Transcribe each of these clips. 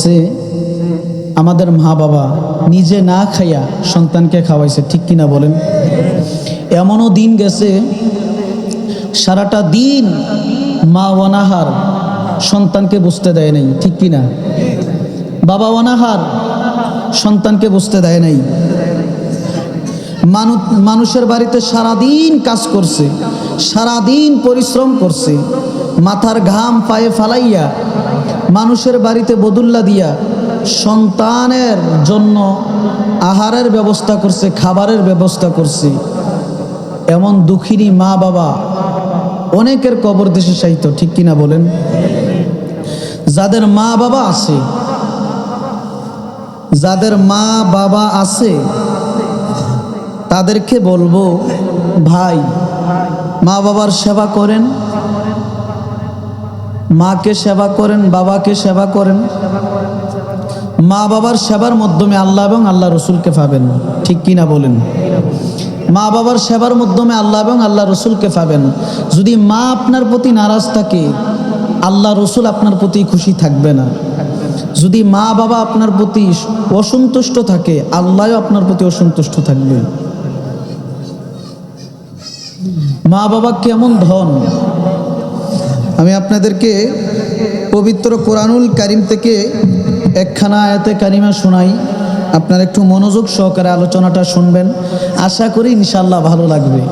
বলছে আমাদের মা বাবা নিজে না খাইয়া সন্তানকে খাওয়াইছে, ঠিক কিনা বলেন? এমনও দিন গেছে সারাটা দিন মা অনাহার, সন্তানকে বুঝতে দেয় নাই, ঠিক কিনা? বাবা অনাহার, সন্তানকে বুঝতে দেয় নাই। মানুষের বাড়িতে সারাদিন কাজ করছে, সারাদিন পরিশ্রম করছে, মাথার ঘাম পায়ে ফালাইয়া মানুষের বাড়িতে বদুল্লা দিয়া সন্তানের জন্য আহারের ব্যবস্থা করছে, খাবারের ব্যবস্থা করছে। এমন দুঃখিনী মা বাবা অনেকের কবর দেশে সাহিত্য, ঠিক কিনা বলেন? যাদের মা বাবা আছে, যাদের মা বাবা আছে তাদেরকে বলবো, ভাই মা বাবার সেবা করেন, মাকে সেবা করেন, বাবাকে সেবা করেন। মা বাবার সেবার মাধ্যমে আল্লাহ এবং আল্লাহ রসুলকে পাবেন, ঠিক কিনা বলেন? মা বাবার সেবার মাধ্যমে আল্লাহ এবং আল্লাহ রসুলকে পাবেন। যদি মা আপনার প্রতি নারাজ থাকে, আল্লাহ রসুল আপনার প্রতি খুশি থাকবে না। যদি মা বাবা আপনার প্রতি অসন্তুষ্ট থাকে, আল্লাহও আপনার প্রতি অসন্তুষ্ট থাকবে। মা বাবা কেমন ধন, আমি আপনাদেরকে পবিত্র কোরআনুল কারীম থেকে একখানা আয়াতে কারিমা শোনাই। আপনারা একটু মনোযোগ সহকারে আলোচনাটা শুনবেন, আশা করি ইনশাআল্লাহ ভালো লাগবে।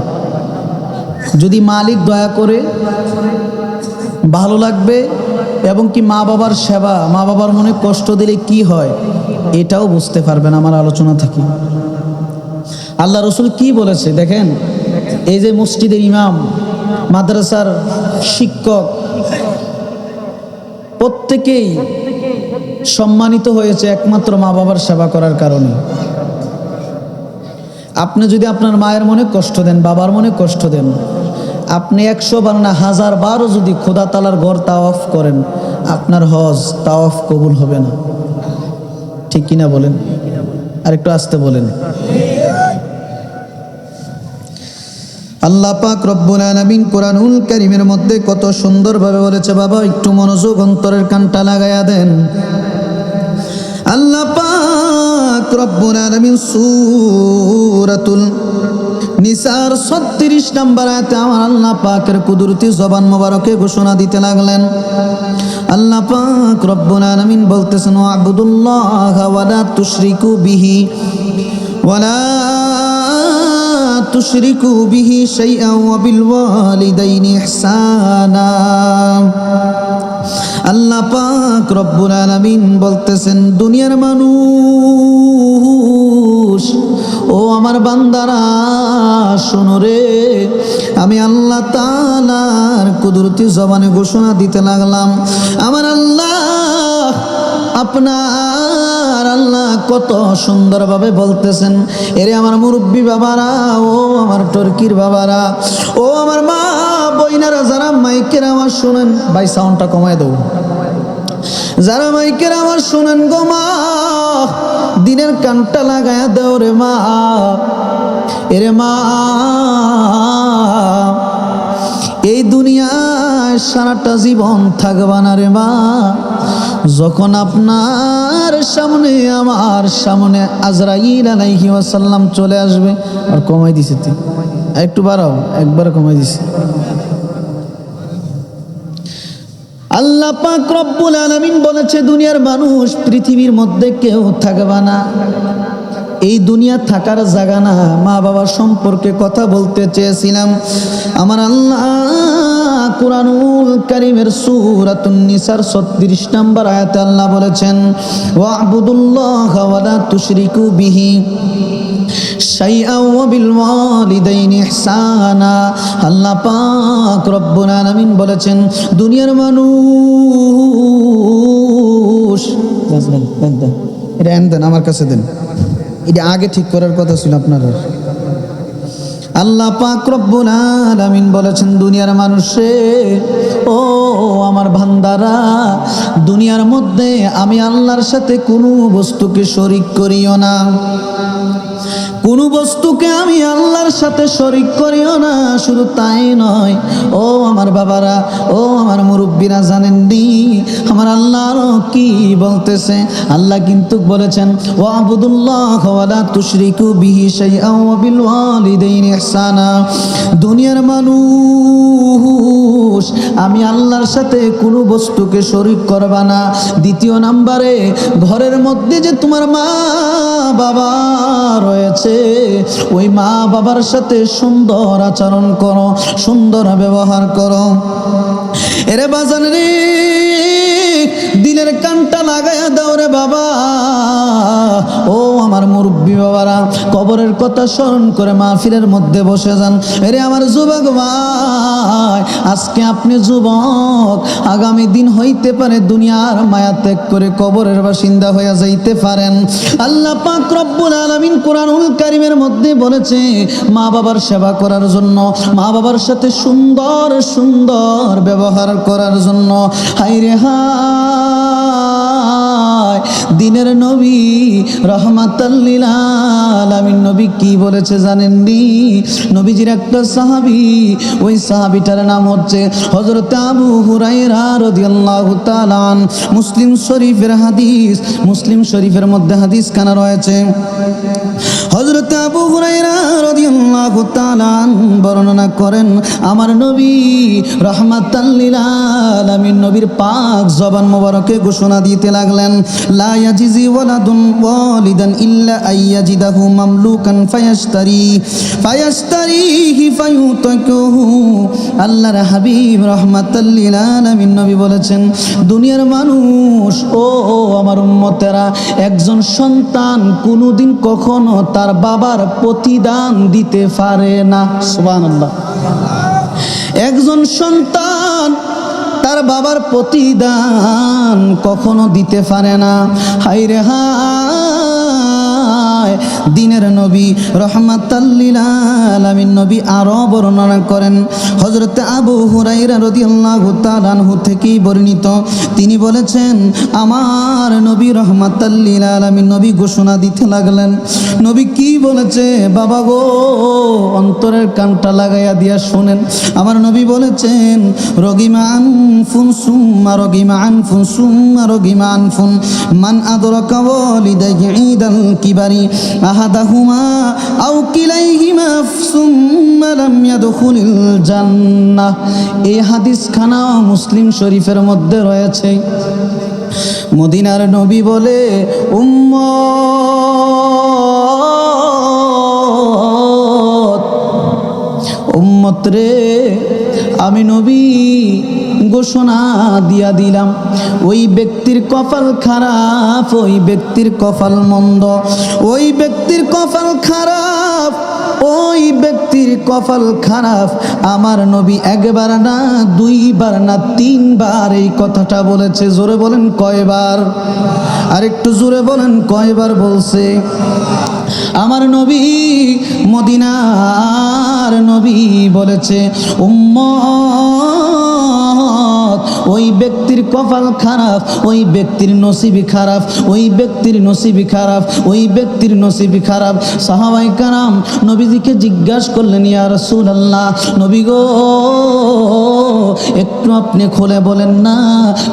যদি মালিক দয়া করে ভালো লাগবে, এবং কি মা বাবার সেবা, মা বাবার মনে কষ্ট দিলে কি হয় এটাও বুঝতে পারবেন আমার আলোচনা থেকে। আল্লাহ রসুল কি বলেছে দেখেন। এই যে মসজিদের ইমাম, মাদ্রাসার শিক্ষক, প্রত্যেকেই সম্মানিত হয়েছে একমাত্র মা বাবার সেবা করার কারণে। আপনি যদি আপনার মায়ের মনে কষ্ট দেন, বাবার মনে কষ্ট দেন, আপনি 100 বার না 1000 বারও যদি খোদা তাআলার ঘর তাওয়াফ করেন, আপনার হজ তাওয়াফ কবুল হবে না, ঠিক কিনা বলেন? আর একটু আস্তে বলেন। আল্লাহ পাক রব্বুল আলামিন কোরআনুল কারীমের মধ্যে কত সুন্দরভাবে বলেছে, বাবা একটু মনোযোগ, অন্তরের কানটা লাগাইয়া দেন। আল্লাহ পাক রব্বুল আলামিন সূরাতুল নিসার 36 নম্বর আয়াতে আমার আল্লাহ পাকের কুদরতি জবান মোবারকে ঘোষণা দিতে লাগলেন। আল্লাহ পাক রব্বুল আলামিন বলতেছেন, ওয়াবুদুল্লাহ ওয়ালা তুশরিকু বিহি ওয়ালা তুশরিকু বিহি শাইআ ওয়া বিল ওয়ালিদাইনি ইহসানা। আল্লাহ পাক রব্বুল আলামিন বলতেছেন, দুনিয়ার মানুষ, ও আমার বান্দারা শোনো রে, আমি আল্লাহ তাআলার কুদরতি জবানে ঘোষণা দিতে লাগলাম। আমার আল্লাহ, আপনার আল্লাহ কত সুন্দরভাবে বলতেছেন, এরে আমার মুরব্বী বাবারা, ও আমার টর্কির বাবারা, ও আমার মা বইনারা, যারা মাইকের আমার শোনেন, ভাই সাউন্ডটা কমায় দাও, যারা মাইকের আমার শোনেন গো মা, দিনের কানটা লাগায়া দাও রে মা। এরে মা, এই দুনিয়ায় সারাটা জীবন থাকবা না রে মা। যখন আপনার সামনে, আমার সামনে আজরাইল আলাইহি ওয়াসাল্লাম চলে আসবে, আর কমাই দিছে, একটু বাড়াও, একবার কমাই দিছে। আল্লাহ পাক রব্বুল আলামিন বলেছে, দুনিয়ার মানুষ, পৃথিবীর মধ্যে কেউ থাকবে না, এই দুনিয়া থাকার জায়গা না। মা বাবা সম্পর্কে কথা বলতে চেয়েছিলাম। আমার আল্লাহ কুরআনুল কারীমের সূরাতুন নিসার 36 নম্বর আয়াতে আল্লাহ বলেছেন, ওয়াবুদুল্লাহ ওয়ালা তুশরিকু বিহি শাইআ ওয়া বিল ওয়ালিদাইনি ইহসানা। আল্লাহ পাক রব্বুল আলামিন বলেছেন, দুনিয়ার মানুষ, এটা দেন আমার কাছে দেন, এটা আগে ঠিক করার কথা ছিল আপনারা। আল্লাহ পাক রব্বুল আলামিন বলেছেন, দুনিয়ার মানুষে, ও আমার বান্দারা, দুনিয়ার মধ্যে আমি আল্লাহর সাথে কোনো বস্তুকে শরীক করিও না। কোনো বস্তুকে আমি আল্লাহর সাথে শরীক করিও না। শুধু তাই নয়, ও আমার বাবারা, ও আমার মুরব্বীরা, জানেননি আমার আল্লাহ আরো কি বলতেছে? আল্লাহ কিন্তু বলেছেন, ওয়াবুদুল্লাহ ওয়ালা তুশরিকু বিহি শাইআন ওয়া বিল ওয়ালিদাইনি ইহসানা। দুনিয়ার মানুষ, আমি আল্লাহর সাথে কোনো বস্তুকে শরীক করবা না। দ্বিতীয় নম্বরে, ঘরের মধ্যে যে তোমার মা বাবা রয়েছে, ওই মা বাবার সাথে সুন্দর আচরণ করো, সুন্দর ব্যবহার করো। এরে বাজান রে, দিলের কানটা লাগাইয়া দাও রে বাবা। ও আমার মুরব্বী বাবারা, কবরের কথা স্মরণ করে মাহফিলের মধ্যে বসে যান। এরে আমার যুবক ভাই, আজকে আপনি যুবক, আগামী দিন হইতে পারে দুনিয়ার মায়া ত্যাগ করে কবরের বাসিন্দা হয়ে যাইতে পারেন। আল্লাহ পাক রব্বুল আলামিন কোরআনুল কারীমের মধ্যে বলেছে মা বাবার সেবা করার জন্য, মা বাবার সাথে সুন্দর সুন্দর ব্যবহার করার জন্য। হায়রে হায়, দিনের নবী রহমাতাল লিল আলামিন নবী কি বলেছে জানেননি? নবীজির একটা সাহাবী, ওই সাহাবীটার নাম হচ্ছে হযরত আবু হুরায়রা রাদিয়াল্লাহু তাআলা আন। মুসলিম শরীফের হাদিস, মুসলিম শরীফের মধ্যে হাদিস খানা রয়েছে। হযরত আবু হুরায়রা রাদিয়াল্লাহু তাআলা আন বর্ণনা করেন, আমার নবী রহমাতাল লিল আলামিন নবীর পাক জবান মোবারকে ঘোষণা দিতে লাগলেন, লা ইয়াজিজি ওয়ালাদুন ওয়ালিদান ইল্লা আইয়াজিদাহু মামলুকান ফায়াশতারিহি ফায়ুতাকুহু। আল্লাহর হাবিব রাহমাতাল লিল আলামিন নবী বলেছেন, দুনিয়ার মানুষ, ও আমার উম্মতেরা, একজন সন্তান কোনোদিন কখনো তার বাবার প্রতিদান দিতে পারে না। সুবহানাল্লাহ। একজন সন্তান তার বাবার প্রতিদান কখনো দিতে পারে না। হায়রে হায়, দিনের নবী রহমাতাল লিল আলামিন নবী আরো বর্ণনা করেন, হযরত আবু হুরায়রা রাদিয়াল্লাহু তাআলা আনহু থেকে বর্ণিত, তিনি বলেছেন, আমার নবী রহমাতাল লিল আলামিন নবী ঘোষণা দিতে লাগলেন। নবী কি বলেছে বাবা গো, অন্তরের কানটা লাগাইয়া দিয়া শুনেন। আমার নবী বলেছেন, রগিমা আনফুন সুম্মা রগিমা আনফুন সুম্মা রগিমা আনফুন মান আদরাকা ওয়ালিদাইহি ঈদাল কিবারি আহাদাহুমা আও কিলাইহিমা সুম্মা লাম ইয়াদখুলিল জান্নাহ। এই হাদিস খানা মুসলিম শরীফের মধ্যে রয়েছে। মদিনার নবী বলে, উম্মত রে, আমি নবী ঘোষণা দিয়া দিলাম, ওই ব্যক্তির কপাল খারাপ, ওই ব্যক্তির কপাল মন্দ, ওই ব্যক্তির কপাল খারাপ, ওই ব্যক্তির কপাল খারাপ। আমার নবী একবার না, দুইবার না, তিনবার এই কথাটা বলেছে। জোরে বলেন কয়বার? আর একটু জোরে বলেন কয়বার বলছে? আমার নবী, মদিনার নবী বলেছে, উম্মত, ওই ব্যক্তির কপাল খারাপ, ওই ব্যক্তির নসিবি খারাপ, ওই ব্যক্তির নসিবি খারাপ, ওই ব্যক্তির নসিবি খারাপ। সাহাবায়ে কেরাম নবীজিকে জিজ্ঞাসা করলেন, ইয়া রাসূলুল্লাহ, নবী গো, একটু আপনি খুলে বলেন না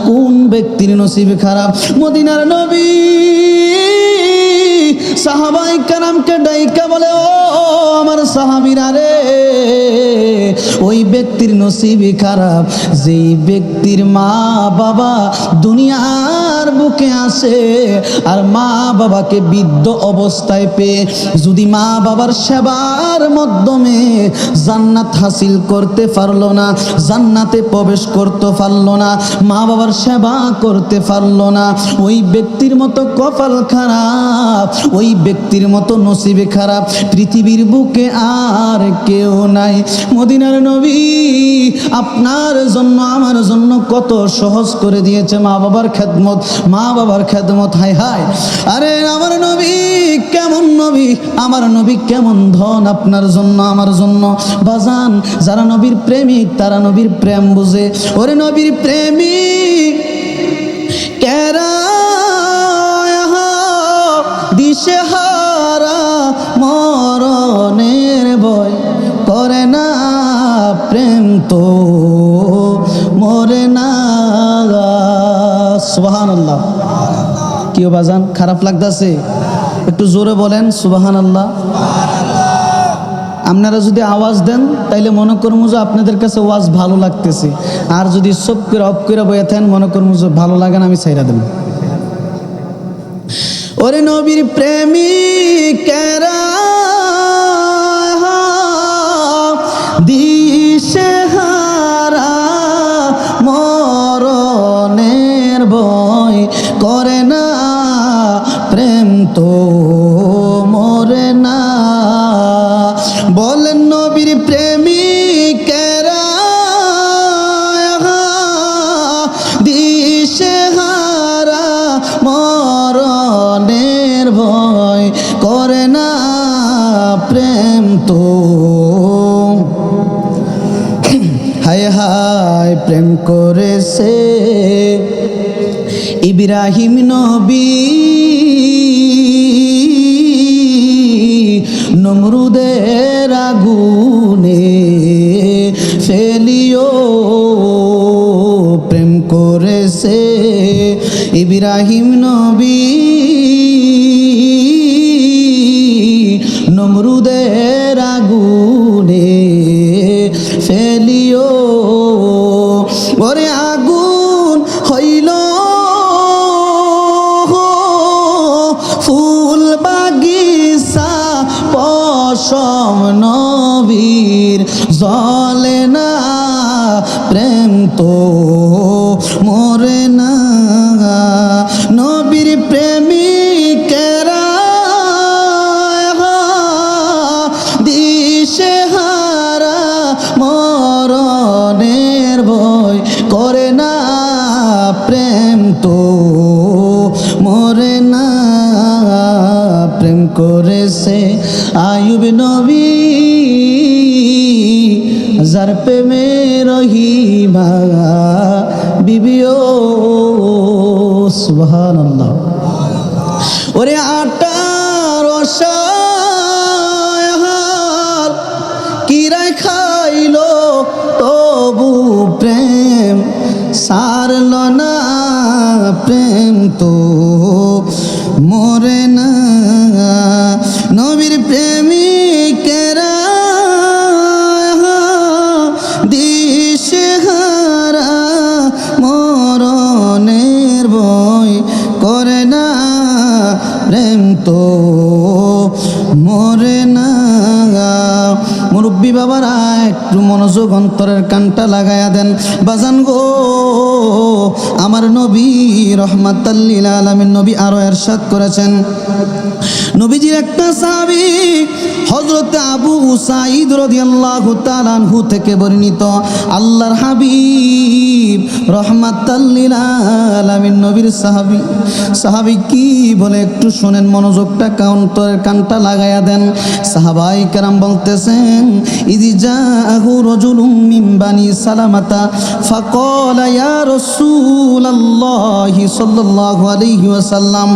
কোন ব্যক্তির নসিবি খারাপ? মদিনার নবী সাহাবায়ে কেরামকে ডাইকা বলে, ও আমার সাহাবীরা রে, ওই ব্যক্তির নসিবই খারাপ যেই ব্যক্তির মা বাবা দুনিয়ার বুকে আসে আর মা বাবাকে বৃদ্ধ অবস্থায় পেয়ে যদি মা বাবার সেবার মাধ্যমে জান্নাত হাসিল করতে পারলো না, জান্নাতে প্রবেশ করতে পারলো না, মা বাবার সেবা করতে পারলো না, ওই ব্যক্তির মতো কপাল খারাপ, ওই ব্যক্তির মতো নসিবে খারাপ পৃথিবীর বুকে আর কেউ নাই। মদিনার নবী আপনার জন্য আমার জন্য কত সহজ করে দিয়েছে মা বাবার খেদমত, মা বাবার খেদমত। হায় হায়, আরে আমার নবী কেমন নবী, আমার নবী কেমন ধন আপনার জন্য আমার জন্য। বাজান, যারা নবীর প্রেমিক তারা নবীর প্রেম বুঝে। ওরে নবীর প্রেমিক কেরা দিশেহারা তো মরে না। সুবহানাল্লাহ। কি বাজান, খারাপ লাগতাছে? একটু জোরে বলেন সুবহানাল্লাহ। আপনারা যদি আওয়াজ দেন তাইলে মনে করবো যে আপনাদের কাছে ওয়াজ ভালো লাগতেছে, আর যদি সব করে অফ করে বয়ে থাকেন মনে করবো যে ভালো লাগে না, আমি ছাইরা দেব। ওরে নবীর প্রেমিকেরা দিশেহারা মরণের ভয় করে না, প্রেম তো মরে না। বলেন নবীর প্রেমিকেরা দিশেহারা মরণের ভয় করে না, প্রেম তো। হায় হায় প্রেম করেছে ইব্রাহিম নবী, নমরুদের আগুনে ফেলিও। প্রেম করেছে ইব্রাহিম নবী, নমরুদের আগুনে ফেলিও। ওরে আগুন হইল ফুল বাগিচা, পশম নবীর জ্বলে না, প্রেম তো মরে না। নবীর প্রেমিকেরা দিশেহারা মরণের ভয় করে না, প্রেম তো মরে না। প্রেম করেছে আয়ুব নবী, যার প্রেমে রহিমা বিবিও। সুবহানাল্লাহ। ওরে আটার রসায়ন কিরা খাইলো তবু প্রেম সারল না, প্রেম তো মরে না। নবীর প্রেমিকেরা দিশেহারা মরণের ভয় করে না, প্রেম তো মরে না। মুরব্বী বাবারা একটু মনোযোগ অন্তরের কানটা লাগায়া দেন। বাজান গো, আমার নবী রহমাতাল লিল আলামিন নবী আরো ইরশাদ করেছেন, নবীজির একটা সাহাবী হযরত আবু সাঈদ রাদিয়াল্লাহু তাআলা আনহু থেকে বর্ণিত, আল্লাহর হাবিব রহমাতাল লিল আলামিন নবীর সাহাবী কি বলে একটু শুনেন, মনোযোগটা অন্তরের কানটা লাগায়া দেন। সাহাবায়ে কেরাম বলতেছেন, ইযি জাআহু রাজুলুম মিন বানি সালামাতা ফাকালা ইয়া রাসূলুল্লাহি সাল্লাল্লাহু আলাইহি ওয়াসাল্লাম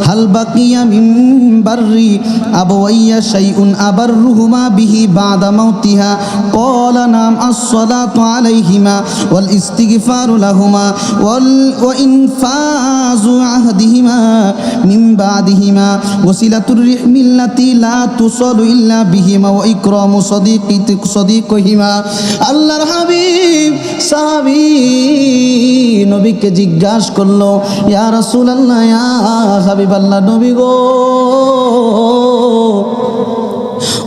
হাল বাকিয়া মিন বাররি আবওয়াইয়া শাইউন আবাররুহুমা বিহি বাদা মাউতিহা ক্বালা নাম আস-সালাতু আলাইহিমা ওয়াল ইস্তিগফারু লাহুমা ওয়া ইনফাযু আহদিহিমা মিন বাদিহিমা ওয়াসিলাতুর রিহমিল্লাতি লা তুসালু ইল্লা বিহিমা ওয়া ইকরামু সাদিকিহিমা। আল্লাহর হাবিব সাহাবী নবীকে জিজ্ঞাসা করলো, ইয়া রাসূলুল্লাহ, ইয়া হাবিবাল্লাহ, নবী গো,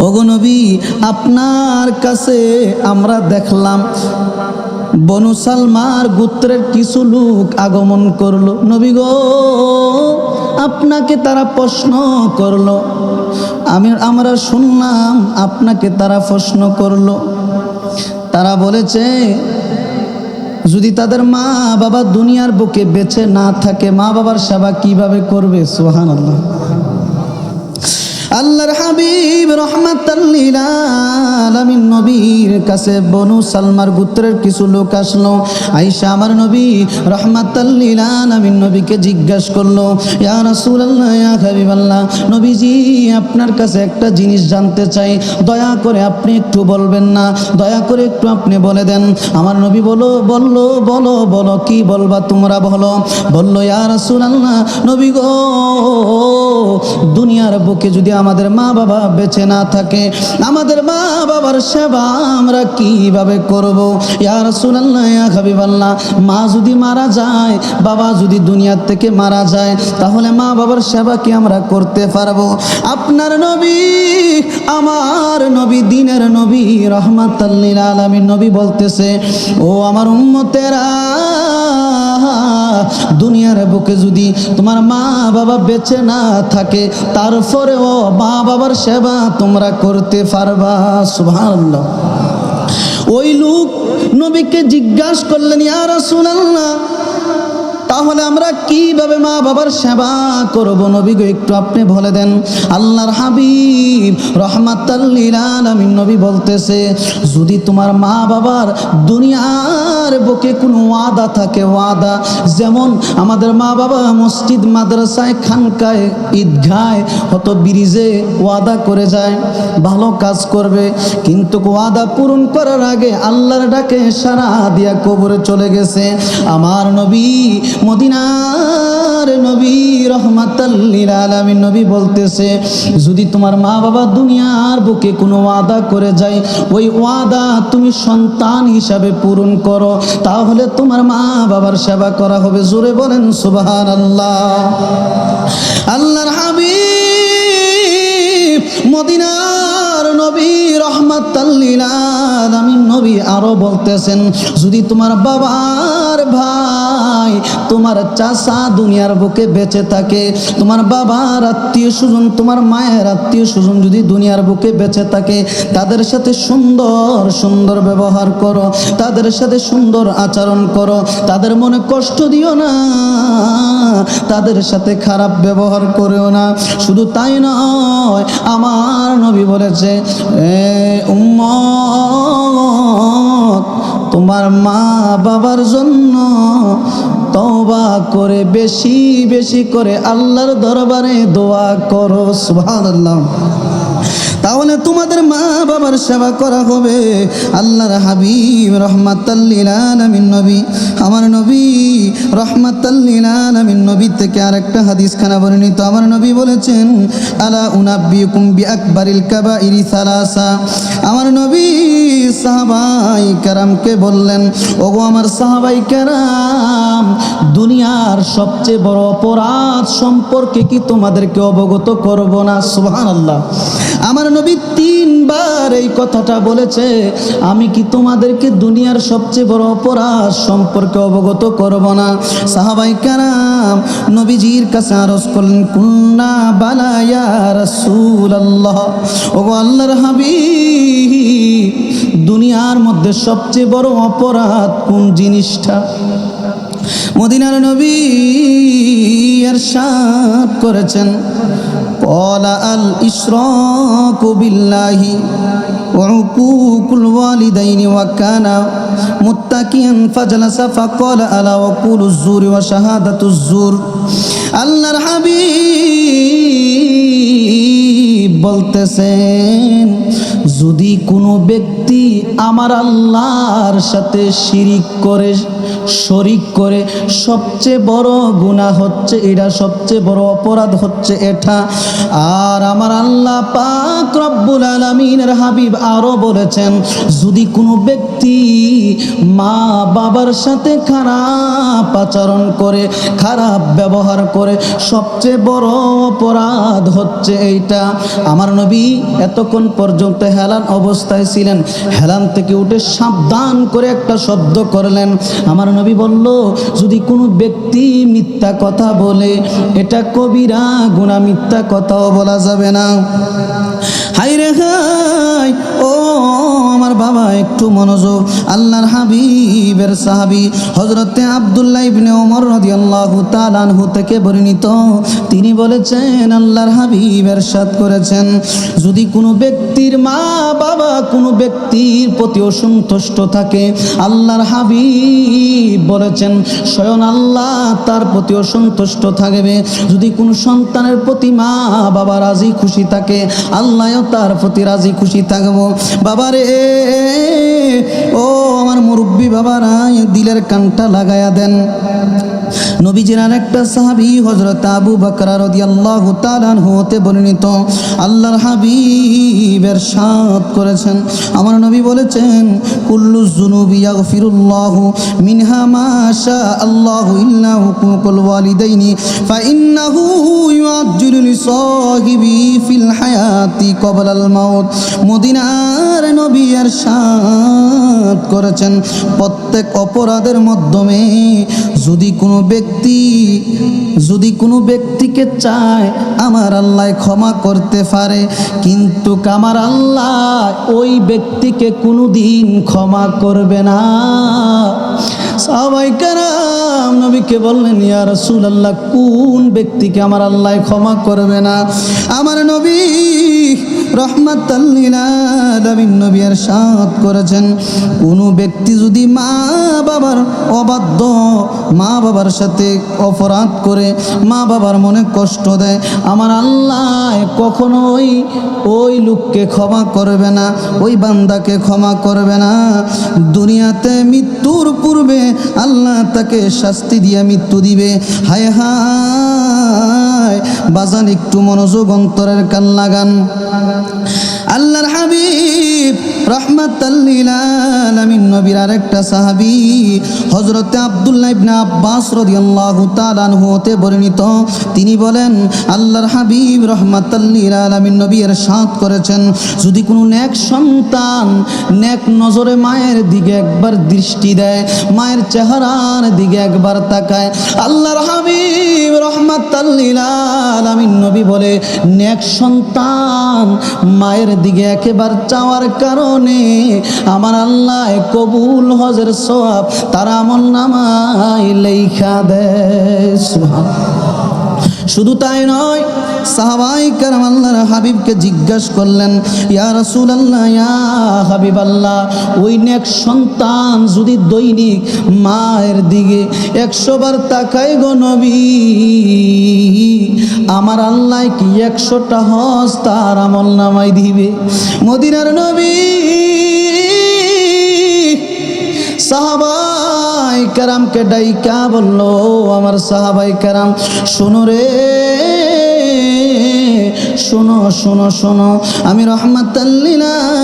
ওগো নবী, আপনার কাছে আমরা দেখলাম বনু সালমার গোত্রের কিছু লোক আগমন করলো। নবী গো, আপনাকে তারা প্রশ্ন করলো, আমরা শুনলাম আপনাকে তারা প্রশ্ন করলো। তারা বলেছে যদি তাদের মা বাবা দুনিয়ার বুকে বেঁচে না থাকে, মা বাবার সেবা কিভাবে করবে? সুবহানাল্লাহ। আল্লাহর হাবিব রাহমাতাল লিল আলামিন নবীর কাছে বনু সালমার গোত্রের কিছু লোক আসলো। আয়েশা আমার নবী রাহমাতাল লিল আলামিন নবীকে জিজ্ঞাসা করলো, ইয়া রাসূলুল্লাহ, ইয়া হাবিবাল্লাহ, নবীজি আপনার কাছে একটা জিনিস জানতে চাই, দয়া করে আপনি একটু বলবেন না? দয়া করে একটু আপনি বলে দেন। আমার নবী বলো কি বলবা তোমরা বলো। বললো, ইয়া রাসূলুল্লাহ, নবী গো, দুনিয়ার বুকে যদি আমাদের মা বাবা বেঁচে না থাকে, আমাদের মা বাবার সেবা আমরা কিভাবে করব? ইয়া রাসূলুল্লাহ, ইয়া হাবিবাল্লাহ, মা যদি মারা যায়, বাবা যদি দুনিয়ার থেকে মারা যায়, তাহলে মা বাবার সেবা কি আমরা করতে পারবো? আপনার নবী, আমার নবী, দ্বীনের নবী, রাহমাতাল লিল আলামিন নবী বলতেছে, ও আমার উম্মতেরা, দুনিয়ার বুকে যদি তোমার মা বাবা বেঁচে না থাকে, তারপরেও মা বাবার সেবা তোমরা করতে পারবা? সুবহানাল্লাহ। ওই লোক নবীকে জিজ্ঞাসা করলেন, ইয়া রাসূলুল্লাহ, তাহলে আমরা কিভাবে মা বাবার সেবা করব? নবী গো, একটু আপনি বলে দেন। আল্লাহর হাবিব রাহমাতাল লিল আলামিন নবী বলতেছে, যদি তোমার মা বাবার দুনিয়ার বুকে কোনো ওয়াদা থাকে, ওয়াদা যেমন আমাদের মা বাবা মসজিদ, মাদ্রাসায়, খানকায়, ঈদগায়, হয়তো ব্রিজে ওয়াদা করে যায় ভালো কাজ করবে, কিন্তু ওয়াদা পূরণ করার আগে আল্লাহর ডাকে সাড়া দিয়া কবরে চলে গেছে। আমার নবী, মদিনার নবী, রাহমাতাল লিল আলামিন নবী বলতেছে, যদি তোমার মা বাবা দুনিয়ার বুকে কোনো ওয়াদা করে যায়, ওই ওয়াদা তুমি সন্তান হিসাবে পূরণ করো, তাহলে তোমার মা বাবার সেবা করা হবে। জোরে বলেন সুবহানাল্লাহ। আল্লাহর হাবিব মদিনার নবী, রাহমাতাল লিল আলামিন নবী আরো বলতেছেন, যদি তোমার বাবার ভাই, তোমার চাচা দুনিয়ার বুকে বেঁচে থাকে, তোমার বাবার আত্মীয় স্বজন, তোমার মায়ের আত্মীয় স্বজন যদি দুনিয়ার বুকে বেঁচে থাকে, তাদের সাথে সুন্দর সুন্দর ব্যবহার করো, তাদের সাথে সুন্দর আচরণ করো, তাদের মনে কষ্ট দিও না, তাদের সাথে খারাপ ব্যবহার করেও না। শুধু তাই নয়, আমার নবী বলেছে, উম্মত, তোমার মা বাবার জন্য তওবা করে বেশি বেশি করে আল্লাহর দরবারে দোয়া করো। সুবহানাল্লাহ। তাহলে তোমাদের মা বাবার সেবা করা হবে। আল্লাহর হাবিব রাহমাতাল লিল আলামিন নবী, আমার নবী রাহমাতাল লিল আলামিন নবী থেকে আরেকটা হাদিস খানা বর্ণিত। আমার নবী বলেছেন, আলা উনাব্বিউকুম বিআকবারিল কাবাইরি সালাসা। আমার নবী সাহাবাই কেরামকে বললেন, ওগো আমার সাহাবাই কেরাম, দুনিয়ার সবচেয়ে বড় অপরাধ সম্পর্কে কি তোমাদেরকে অবগত করব না? সুবহানাল্লাহ। আমার নবী তিনবার এই কথাটা বলেছে, আমি কি তোমাদেরকে দুনিয়ার সবচেয়ে বড় অপরাধ সম্পর্কে অবগত করব না? সাহাবায়ে কেরাম নবীজির কাছে আরজ করলেন, কুন্না বালা ইয়া রাসূলুল্লাহ, ওগো আল্লাহর হাবিব, দুনিয়ার মধ্যে সবচেয়ে বড় অপরাধ কোন জিনিসটা? মদিনার নবী ইরশাদ করেছেন, ক্বালা আল ইশরাকু বিল্লাহি ওয়া উকুকুল ওয়ালিদাইনি ওয়া কানা মুত্তাকিয়ান ফাজলাসা ফাকালা আলা ওয়া কুলুজ জুরি ওয়া শাহাদাতুজ জুর। আল্লাহর হাবিব বলতেছেন, যদি কোনো ব্যক্তি আমার আল্লাহর সাথে শরীক করে সবচেয়ে বড় গুনাহ হচ্ছে এটা, সবচেয়ে বড় অপরাধ হচ্ছে এটা। আর আমার আল্লাহ পাক রব্বুল আলামিনের হাবিব আরো বলেছেন, যদি কোনো ব্যক্তি মা বাবার সাথে খারাপ আচরণ করে, খারাপ ব্যবহার করে, সবচেয়ে বড় অপরাধ হচ্ছে এইটা। আমার নবী এতক্ষণ পর্যন্ত হেলান অবস্থায় ছিলেন, হেলান থেকে উঠে সাবধান করে একটা শব্দ করলেন। আমার নবী বলল, যদি কোনো ব্যক্তি মিথ্যা কথা বলে, এটা কবিরা গুনাহ, মিথ্যা কথাও বলা যাবে না। হায় রে হায়, ও আমার আমার বাবা একটু মনোযোগ। আল্লাহর হাবিবের সাহাবী হযরতে আব্দুল্লাহ ইবনে ওমর রাদিয়াল্লাহু তাআলা আনহু থেকে বর্ণিত, তিনি বলেছেন আল্লাহর হাবিব ইরশাদ করেছেন, যদি কোনো ব্যক্তির মা বাবা কোনো ব্যক্তির প্রতি অসন্তুষ্ট থাকে, আল্লাহর হাবিব বলেছেন স্বয়ং আল্লাহ তার প্রতি অসন্তুষ্ট থাকবে। যদি কোনো সন্তানের প্রতি মা বাবা রাজি খুশি থাকে, আল্লাহও তার প্রতি রাজি খুশি থাকবো। বাবারে, ও আমার মুরব্বী বাবারা, দিলের কানটা লাগায়া দেন। নবীজির আরেকটা সাহাবী হযরত আবু বকর রাদিয়াল্লাহু তাআলা আনহু হতে বর্ণিত, আল্লাহর হাবিব ইরশাদ করেছেন, আমার নবী বলেছেন, কুল্লু যুনুবি ইয়াগফিরুল্লাহু মিনহা মা শা আল্লাহু ইল্লা হুকুকুল ওয়ালিদাইনি ফাইন্নাহু ইউআজ্জিলু লিসাহিবি ফিল হায়াতি ক্বাবলাল মাউত। মদিনার নবী ইরশাদ করেছেন, প্রত্যেক অপরাধের মাধ্যমে যদি কোনো ব্যক্তিকে চায় আমার আল্লাহ ক্ষমা করতে পারে, কিন্তু আমার আল্লাহ ওই ব্যক্তিকে কোনোদিন ক্ষমা করবে না। সাহাবায়ে কেরাম নবীকে বললেন, ইয়া রাসূলুল্লাহ, কোন ব্যক্তিকে আমার আল্লাহ ক্ষমা করবে না? আমার নবী রহমাতাল লিল আলামিন নবী ইরশাদ করেছেন, কোনো ব্যক্তি যদি মা বাবার অবাধ্য, মা বাবার সাথে অপরাধ করে, মা বাবার মনে কষ্ট দেয়, আমার আল্লাহ কখনোই ওই লোককে ক্ষমা করবে না, ওই বান্দাকে ক্ষমা করবে না। দুনিয়াতে মৃত্যুর পূর্বে আল্লাহ তাকে শাস্তি দিয়ে মৃত্যু দিবে। হায় হায় বাজান, একটু মনোযোগ, অন্তরের কান লাগান। আল্লাহর হাবিব রাহমাতাল লিল আলামিন নবীর আরেকটা সাহাবী হযরতে আব্দুল্লাহ ইবনে আব্বাস রাদিয়াল্লাহু তাআলা আনহু হতে বর্ণিত, তিনি বলেন আল্লাহর হাবিব রাহমাতাল লিল আলামিন নবী ইরশাদ করেছেন, যদি কোনো নেক সন্তান নেক নজরে মায়ের দিকে একবার দৃষ্টি দেয়, মায়ের চেহারার দিকে একবার তাকায়, আল্লাহর হাবিব রাহমাতাল লিল আলামিন নবী বলে, নেক সন্তান মায়ের দিকে একেবার চাওয়ার কারণে আমার আল্লাহ কবুল হজের সওয়াব তার আমলনামায় লেখা দেয়। শুধু তাই নয়, সাহাবায়ে কেরাম আল্লাহর হাবিবকে জিজ্ঞাসা করলেন, ইয়া রাসূলুল্লাহ, ইয়া হাবিবাল্লাহ, ওই নেক সন্তান যদি দৈনিক মায়ের দিকে 100 বার তাকায় গো নবী, আমার আল্লাহ কি 100টা হজ তার আমলনামায় দিবে? মদিনার নবী সাহাবায়ে কেরামকে ডাইকা বলল, আমার সাহাবায়ে কেরাম শোনো রে, শোনো শোনো শোনো, আমি রাহমাতাল লিল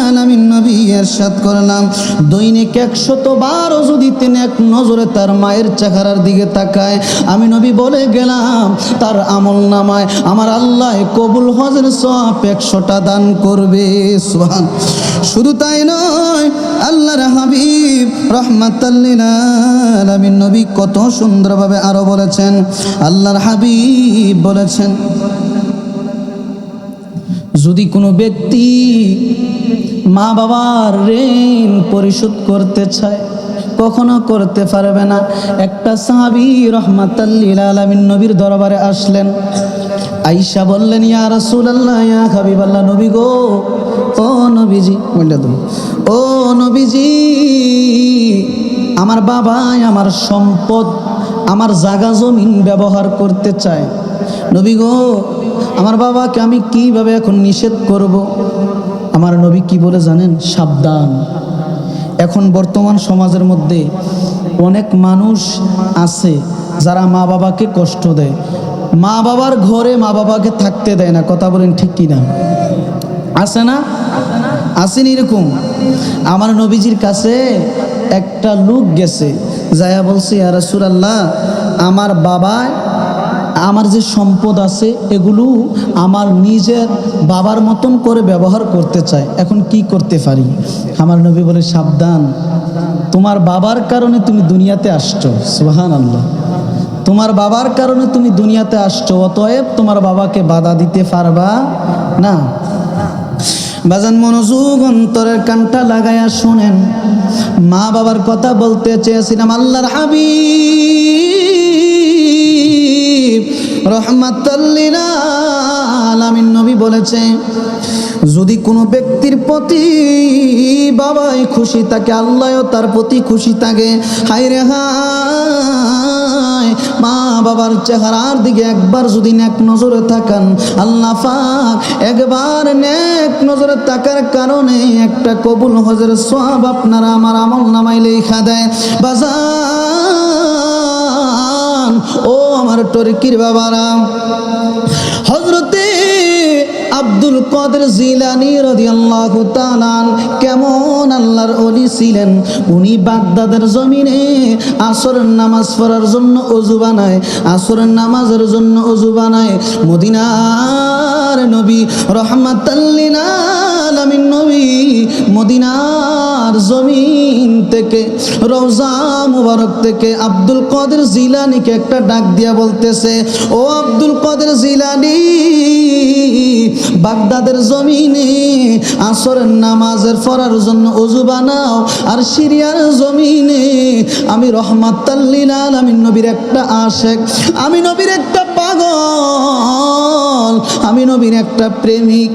আলামিন নবী ইরশাদ করলাম, দৈনিক 100 বার যদি তিনি এক নজরে তার মায়ের চেহারার দিকে তাকায়, আমি নবী বলে গেলাম তার আমলনামায় আমার আল্লাহ কবুল হজের সওয়াব 100টা দান করবে। সুবহান। শুধু তাই নয়, আল্লাহর হাবিব রাহমাতাল লিল আলামিন নবী কত সুন্দরভাবে আরো বলেছেন, আল্লাহর হাবিব বলেছেন, যদি কোনো ব্যক্তি মা বাবার ঋণ পরিশোধ করতে চায়, কখনো করতে পারবে না। একটা সাহাবী রাহমাতাল লিল আলামিন নবীর দরবারে আসলেন, আয়েশা বললেন, ইয়া রাসূলুল্লাহ, ইয়া হাবিবাল্লাহ, নবী গো, ও নবীজি, ও নবীজি, আমার বাবা আমার সম্পদ, আমার জায়গা জমিন ব্যবহার করতে চায়। নবী গো, আমার বাবাকে আমি কিভাবে এখন নিষেধ করব? আমার নবী কি বলে জানেন? সাবধান। এখন বর্তমান সমাজের মধ্যে অনেক মানুষ আছে যারা মা বাবাকে কষ্ট দেয়, মা বাবার ঘরে মা বাবাকে থাকতে দেয় না। কথা বলেন ঠিক কি না? আছে না? আসেনি এরকম? আমার নবীজির কাছে একটা লোক গেছে, যায়া বলছে, ইয়া রাসূলুল্লাহ, আমার বাবা আমার যে সম্পদ আছে এগুলো আমার নিজের বাবার মতন করে ব্যবহার করতে চায়, এখন কি করতে পারি? আমার নবী বলে, সাবধান, তোমার বাবার কারণে তুমি দুনিয়াতে আসছো। সুবহানাল্লাহ। তোমার বাবার কারণে তুমি দুনিয়াতে আসছো, অতএব তোমার বাবাকে বাধা দিতে পারবা না। বাজান মনোযোগ অন্তরের কানটা লাগায়া শুনেন, মা বাবার কথা বলতে চেয়েছিলাম। আল্লাহর হাবিব রাহমাতাল লিল আলামিন নবী বলেছে, যদি কোনো ব্যক্তির প্রতি বাবাই খুশি থাকে, আল্লাহও তার প্রতি খুশি থাকে। হায় রে হায়, মা বাবার চেহারার দিকে একবার যদি নেক নজরে তাকান, আল্লাহ পাক একবার নেক নজরে তাকার কারণে একটা কবুল হজের সওয়াব আপনারা আমার আমল নামায় লেখা দেয়। বাজান ও আমার টরকির বাবারা, হযরতে আব্দুল কাদের জিলানী রাদিয়াল্লাহু তাআলা কেমন আল্লাহর ওলি ছিলেন। উনি বাগদাদের জমিনে আসরের নামাজ পড়ার জন্য ওযু বানায়, আসরের নামাজের জন্য ওযু বানায়। মদিনার নবী রাহমাতাল লিল আলামিন নবী মদিনার জমিন থেকে, রওজা মুবারক থেকে আব্দুল কাদের জিলানীকে একটা ডাক দিয়া বলতেছে, ও আব্দুল কাদের জিলানী, বাগদাদের জমিনে আসরের নামাজের পড়ার জন্য ওযু বানাও, আর সিরিয়ার জমিনে আমি রাহমাতাল লিল আলামিন নবীর একটা আশিক, আমি নবীর একটা পাগল, আমি নবীর একটা প্রেমিক,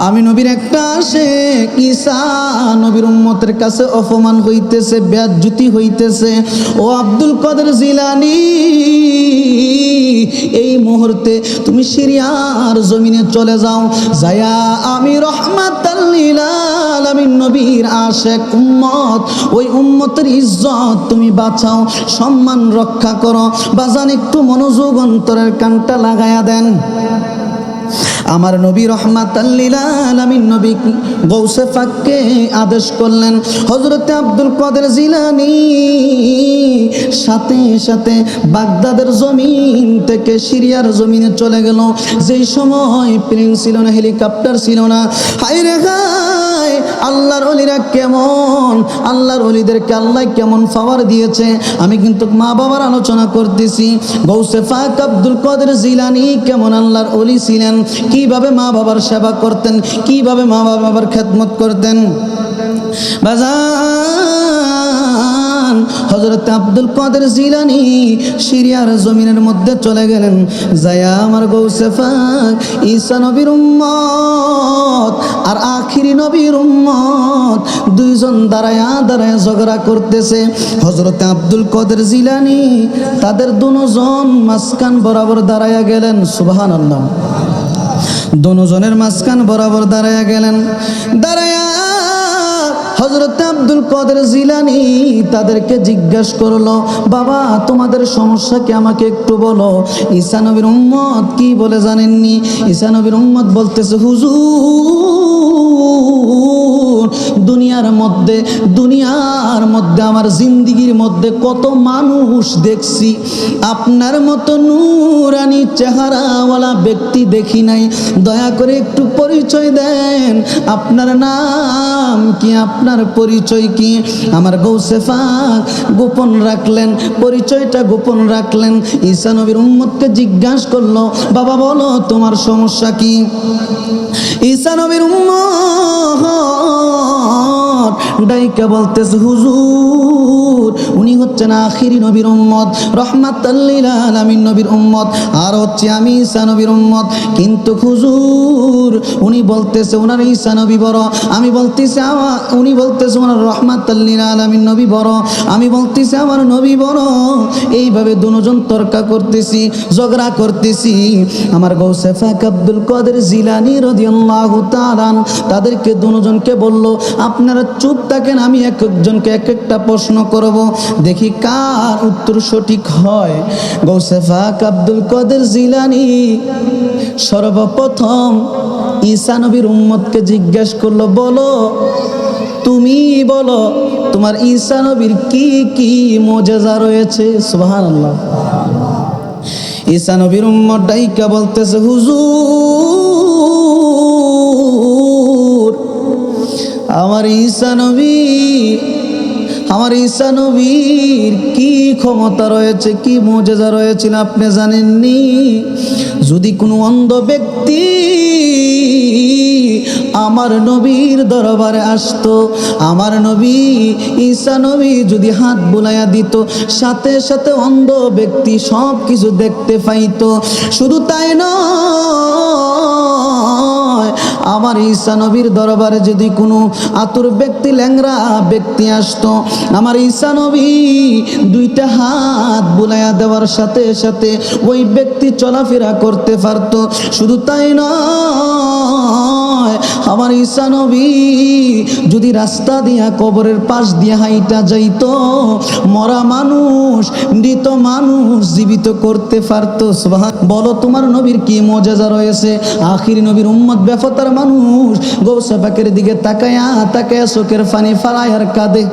আমি নবীর একটা আশিক। ঈসা নবীর উম্মতের কাছে অপমান হইতেছে, বেজ্জতি হইতেছে। ও আব্দুল কাদের জিলানী, এই মুহূর্তে তুমি সিরিয়ার জমিনে চলে যাও, যায়া আমি রাহমাতাল লিল আলামিন নবীর আশিক উম্মত, ওই উম্মতের ইজ্জত তুমি বাঁচাও, সম্মান রক্ষা করো। বাজান একটু মনোযোগ অন্তরের কানটা লাগায়া দেন। আমার নবী রাহমাতাল লিল আলামিন নবী গৌসে পাককে আদেশ করলেন, হযরতে আব্দুল কাদের জিলানী সাথে সাথে বাগদাদের জমিন থেকে সিরিয়ার জমিনে চলে গেল। যেই সময় প্লেন ছিল না, হেলিকপ্টার ছিল না। হায় রে হায়, আল্লাহর ওলিরা কেমন, আল্লাহর ওলিদেরকে আল্লাহ কেমন পাওয়ার দিয়েছে। আমি কিন্তু মা বাবার আলোচনা করতেছি। গৌসে পাক আব্দুল কাদের জিলানী কেমন আল্লাহর ওলি ছিলেন, কিভাবে মা বাবার সেবা করতেন, কিভাবে মা বাবার খেদমত করতেন। বাজান হযরত আব্দুল কাদের জিলানী সিরিয়ার জমিনের মধ্যে চলে গেলেন, যায়া আমার গৌসে পাক ঈসা নবীর উম্মত আর আখিরি নবীর উম্মত দুইজন দাঁড়ায়া দাঁড়ায়া ঝগড়া করতেছে। হযরত আব্দুল কাদের জিলানী তাদের দুজন মাঝখান বরাবর দাঁড়ায়া গেলেন। সুবহানাল্লাহ, দুজনের মাঝখান বরাবর দাঁড়ায়া গেলেন। দাঁড়ায়া হযরত আব্দুল কাদের জিলানী তাদেরকে জিজ্ঞাসা করলো, বাবা তোমাদের সমস্যা কি, আমাকে একটু বলো। ঈসা নবীর উম্মত কি বলে জানেননি? ঈসা নবীর উম্মত বলতেছে, হুজুর দুনিয়ার মধ্যে আমার জিন্দেগির মধ্যে কত মানুষ দেখছি, আপনার মতো নূরানি চেহারাওয়ালা ব্যক্তি দেখি নাই। দয়া করে একটু পরিচয় দেন, আপনার নাম কি, আপনার পরিচয় কি? আমার গৌসে পাক গোপন রাখলেন, পরিচয়টা গোপন রাখলেন। ঈসা নবীর উম্মতকে জিজ্ঞাসা করলো, বাবা বলো তোমার সমস্যা কি? ঈসা নবীর উম্মত ডাইকা বলতেছে, হুজুর উনি হচ্ছেন আখিরি নবীর উম্মত, রাহমাতাল লিল আলামিন নবীর উম্মত, আর হচ্ছে আমি ঈসা নবীর উম্মত। কিন্তু হুজুর উনি বলতেছে ওনার ঈসা নবী বড়, আমি বলতেছি উনি বলতেছে ওনার রাহমাতাল লিল আলামিন নবী বড়, আমি বলতেছি আমার নবী বড়। এইভাবে দুজন তর্ক করতেছি, ঝগড়া করতেছি। আমার গৌসে পাক আব্দুল কাদের জিলানী রাদিয়াল্লাহু তাআলা তাদেরকে দুজনকে বলল, আপনারা চুপ থাকেন, আমি এক একজনকে এক একটা প্রশ্ন করব, দেখি কার উত্তর সঠিক হয়। গৌসে পাক আব্দুল কাদের জিলানী সর্বপ্রথম ঈসা নবীর উম্মতকে জিজ্ঞেস করলো, বলো তুমি বলো তোমার ঈসা নবীর কি কি মুজিজা রয়েছে। সুবহানাল্লাহ। ঈসা নবীর উম্মত ডাইকা বলতেছে, হুজুর আমার ঈসা নবীর কি ক্ষমতা রয়েছে, কি মুজিজা রয়েছে আপনি জানেননি? যদি কোনো অন্ধ ব্যক্তি আমার নবীর দরবারে আসতো, আমার নবী ঈসা নবী যদি হাত বুলাইয়া দিত, সাথে সাথে অন্ধ ব্যক্তি সব কিছু দেখতে পাইতো। শুধু তাই নয়, আমার ঈসা নবীর দরবারে যদি কোনো আতুর ব্যক্তি, ল্যাংরা ব্যক্তি আসতো, আমার ঈসা নবী দুইটা হাত বুলাইয়া দেওয়ার সাথে সাথে ওই ব্যক্তি চলাফেরা করতে পারতো। শুধু তাই নয়, আমার ঈসা নবী যদি রাস্তা দিয়া কবরের পাশ দিয়ে হাইটা যাইতো, মরা মানুষ, মৃত মানুষ জীবিত করতে পারতো। সুবহান। বলো তোমার নবীর কি মুজিজা রয়েছে। আখির নবীর উম্মত বেফতার মানুষ গৌসে পাকের দিকে তাকায়া তাকায়া চোখের পানি ফালায় আর কাঁদে,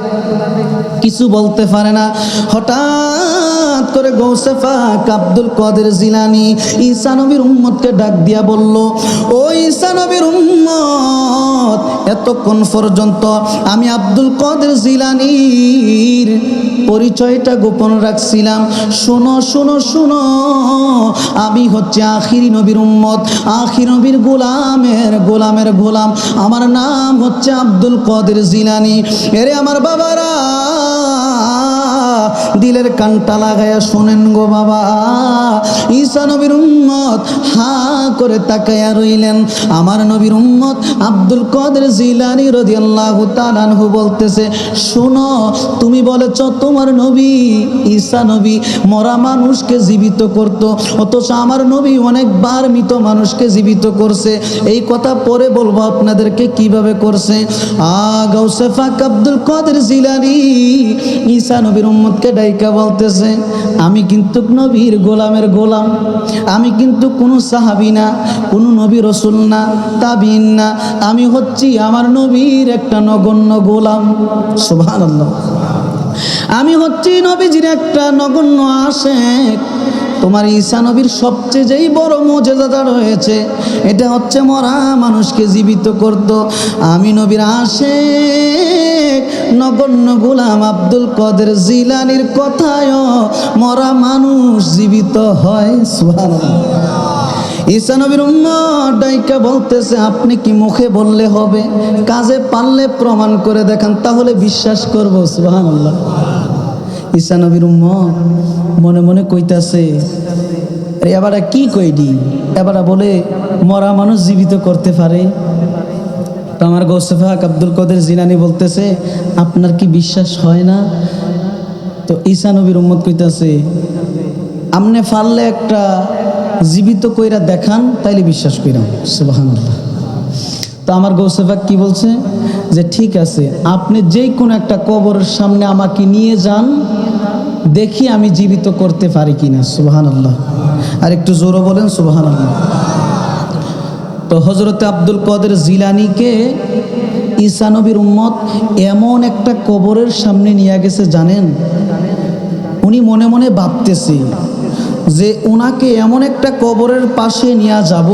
কিছু বলতে পারে না। হঠাৎ করে গৌসে পাক আব্দুল কাদের জিলানী ঈসা নবীর উম্মতকে ডাক দিয়া বলল, ও ঈসা নবীর উম্মত, এতক্ষণ পর্যন্ত আমি আব্দুল কাদের জিলানীর পরিচয়টা গোপন রাখছিলাম। শোনো শোনো শোনো, আমি হচ্ছে আখিরি নবীর উম্মত, আখির নবীর গোলামের গোলামের গোলাম। আমার নাম হচ্ছে আব্দুল কাদের জিলানী। এরে আমার বাবারা, দিলের কানটা লাগায়া শোনেন গো বাবা। ঈসা নবীর উম্মত হা করে তাকায়া রইলেন। আমার নবীর উম্মত আব্দুল কাদের জিলানী রাদিয়াল্লাহু তাআলা আনহু বলতেছে, শোনো, তুমি বলেছ তোমার নবী ঈসা নবী মরা মানুষকে জীবিত করত, অথচ আমার নবী অনেকবার মৃত মানুষকে জীবিত করছে। এই কথা পরে বলবো আপনাদেরকে কিভাবে করছে। গাউসে পাক আব্দুল কাদের জিলানী ঈসা নবীর উম্মতকে ডাইকা বলতেছে, আমি কিন্তু নবীর গোলামের গোলাম, আমি কিন্তু কোনো সাহাবী না, কোনো নবী রাসূল না, তাবিঈন না, আমি হচ্ছি আমার নবীর একটা নগণ্য গোলাম। সুবহানাল্লাহ। আমি হচ্ছি নবীজির একটা নগণ্য আশিক। তোমার ঈসা নবীর সবচেয়ে যেই বড় মুজিজা রয়েছে, এটা হচ্ছে মরা মানুষকে জীবিত করত। আমি নবীর আশিক নগণ্য গোলাম আব্দুল কাদের জিলানীর কথায়ও মরা মানুষ জীবিত হয়। সুবহানাল্লাহ। ঈসা নবীর উম্মত ডাইকা বলতেছে, আপনি কি মুখে বললে হবে, কাজে পারলে প্রমাণ করে দেখান, তাহলে বিশ্বাস করব। সুবহানাল্লাহ। ঈসা নবীর উম্মত মনে মনে কইতাছে, এবারে কি কইডি, এবারে বলে মরা মানুষ জীবিত করতে পারে। তো আমার গৌসে পাক আব্দুল কাদের জিলানী বলতেছে, আপনার কি বিশ্বাস হয় না? তো ঈসা নবীর উম্মত কইতাছে, আমনে পারলে একটা জীবিত কইরা দেখান, তাইলে বিশ্বাস কইরাম। সুবহানাল্লাহ। তো আমার গৌসে পাক কি বলছে, যে ঠিক আছে, আপনি যেই কোনো একটা কবরের সামনে আমাকে নিয়ে যান, দেখি আমি জীবিত করতে পারি কিনা। সুবহানাল্লাহ। আর একটু জোরে বলেন সুবহানাল্লাহ। তো হযরতে আব্দুল কাদের জিলানীকে ঈসা নবীর উম্মত এমন একটা কবরের সামনে নিয়ে গেছে, জানেন, উনি মনে মনে ভাবতেছে যে ওনাকে এমন একটা কবরের পাশে নিয়ে যাব,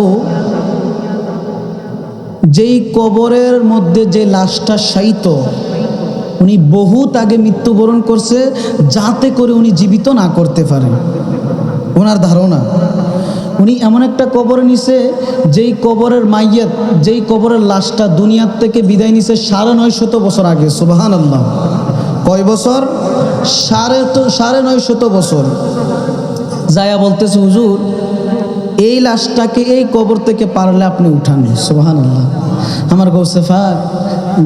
যেই কবরের মধ্যে যে লাশটা শায়িত, উনি বহুত আগে মৃত্যুবরণ করছে, যাতে করে উনি জীবিত না করতে পারেন। ওনার ধারণা উনি এমন একটা কবর নিছে, যেই কবরের মাইয়াত, যেই কবরের লাশটা দুনিয়ার থেকে বিদায় নিছে 950 বছর আগে। সুবহানাল্লাহ। কয় বছর? 950 বছর। যায়া বলতেছে, হুজুর, এই লাশটাকে এই কবর থেকে পারলে আপনি উঠান। সুবহানাল্লাহ। আমার গৌসে পাক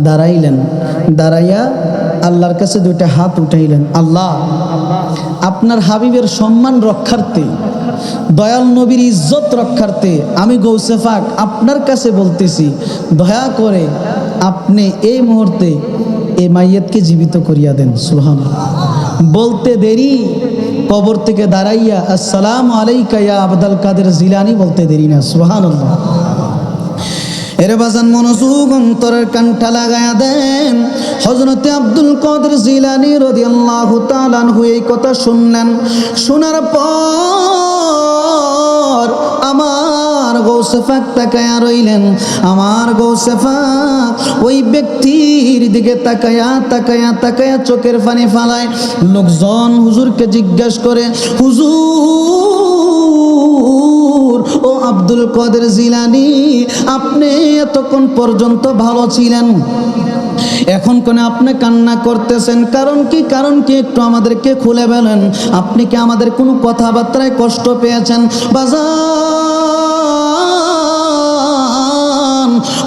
দাঁড়াইলেন, দাঁড়াইয়া আল্লাহর কাছে দুইটা হাত উঠাইলেন, আল্লাহ, আপনার হাবিবের সম্মান রক্ষার্থে, দয়াল নবীর ইজ্জত রক্ষার্থে আমি গৌসে পাক আপনার কাছে বলতেছি, দয়া করে আপনি এই মুহূর্তে এই মাইয়াতকে জীবিত করিয়া দেন। সুবহানাল্লাহ। বলতে দেরি, কবর থেকে দাঁড়াইয়া আসসালামু আলাইকা ইয়া আব্দুল কাদের জিলানী বলতে দেরি না। সুবহানাল্লাহ। এরে বাজান, মনোযোগ অন্তরের কানটা লাগায়া দেন। হযরতে আব্দুল কাদের জিলানী রাদিয়াল্লাহু তাআলা আনহু এই কথা শুনলেন। শোনার পর আমার গৌসে পাক তাকায়া রইলেন। আমার গৌসে পাক ওই ব্যক্তির দিকে তাকায়া তাকায়া তাকায়া চোখের পানি ফালায়। লোকজন হুজুরকে জিজ্ঞাসা করে, হুজুর, ও আব্দুল আব্দুল কাদের জিলানী, আপনি এতক্ষণ পর্যন্ত ভালো ছিলেন, এখন কেন আপনি কান্না করতেছেন? কারণ কি? কারণ কি একটু আমাদেরকে খুলে বলেন। আপনি কি আমাদের কোনো কথাবার্তায় কষ্ট পেয়েছেন? বাজান,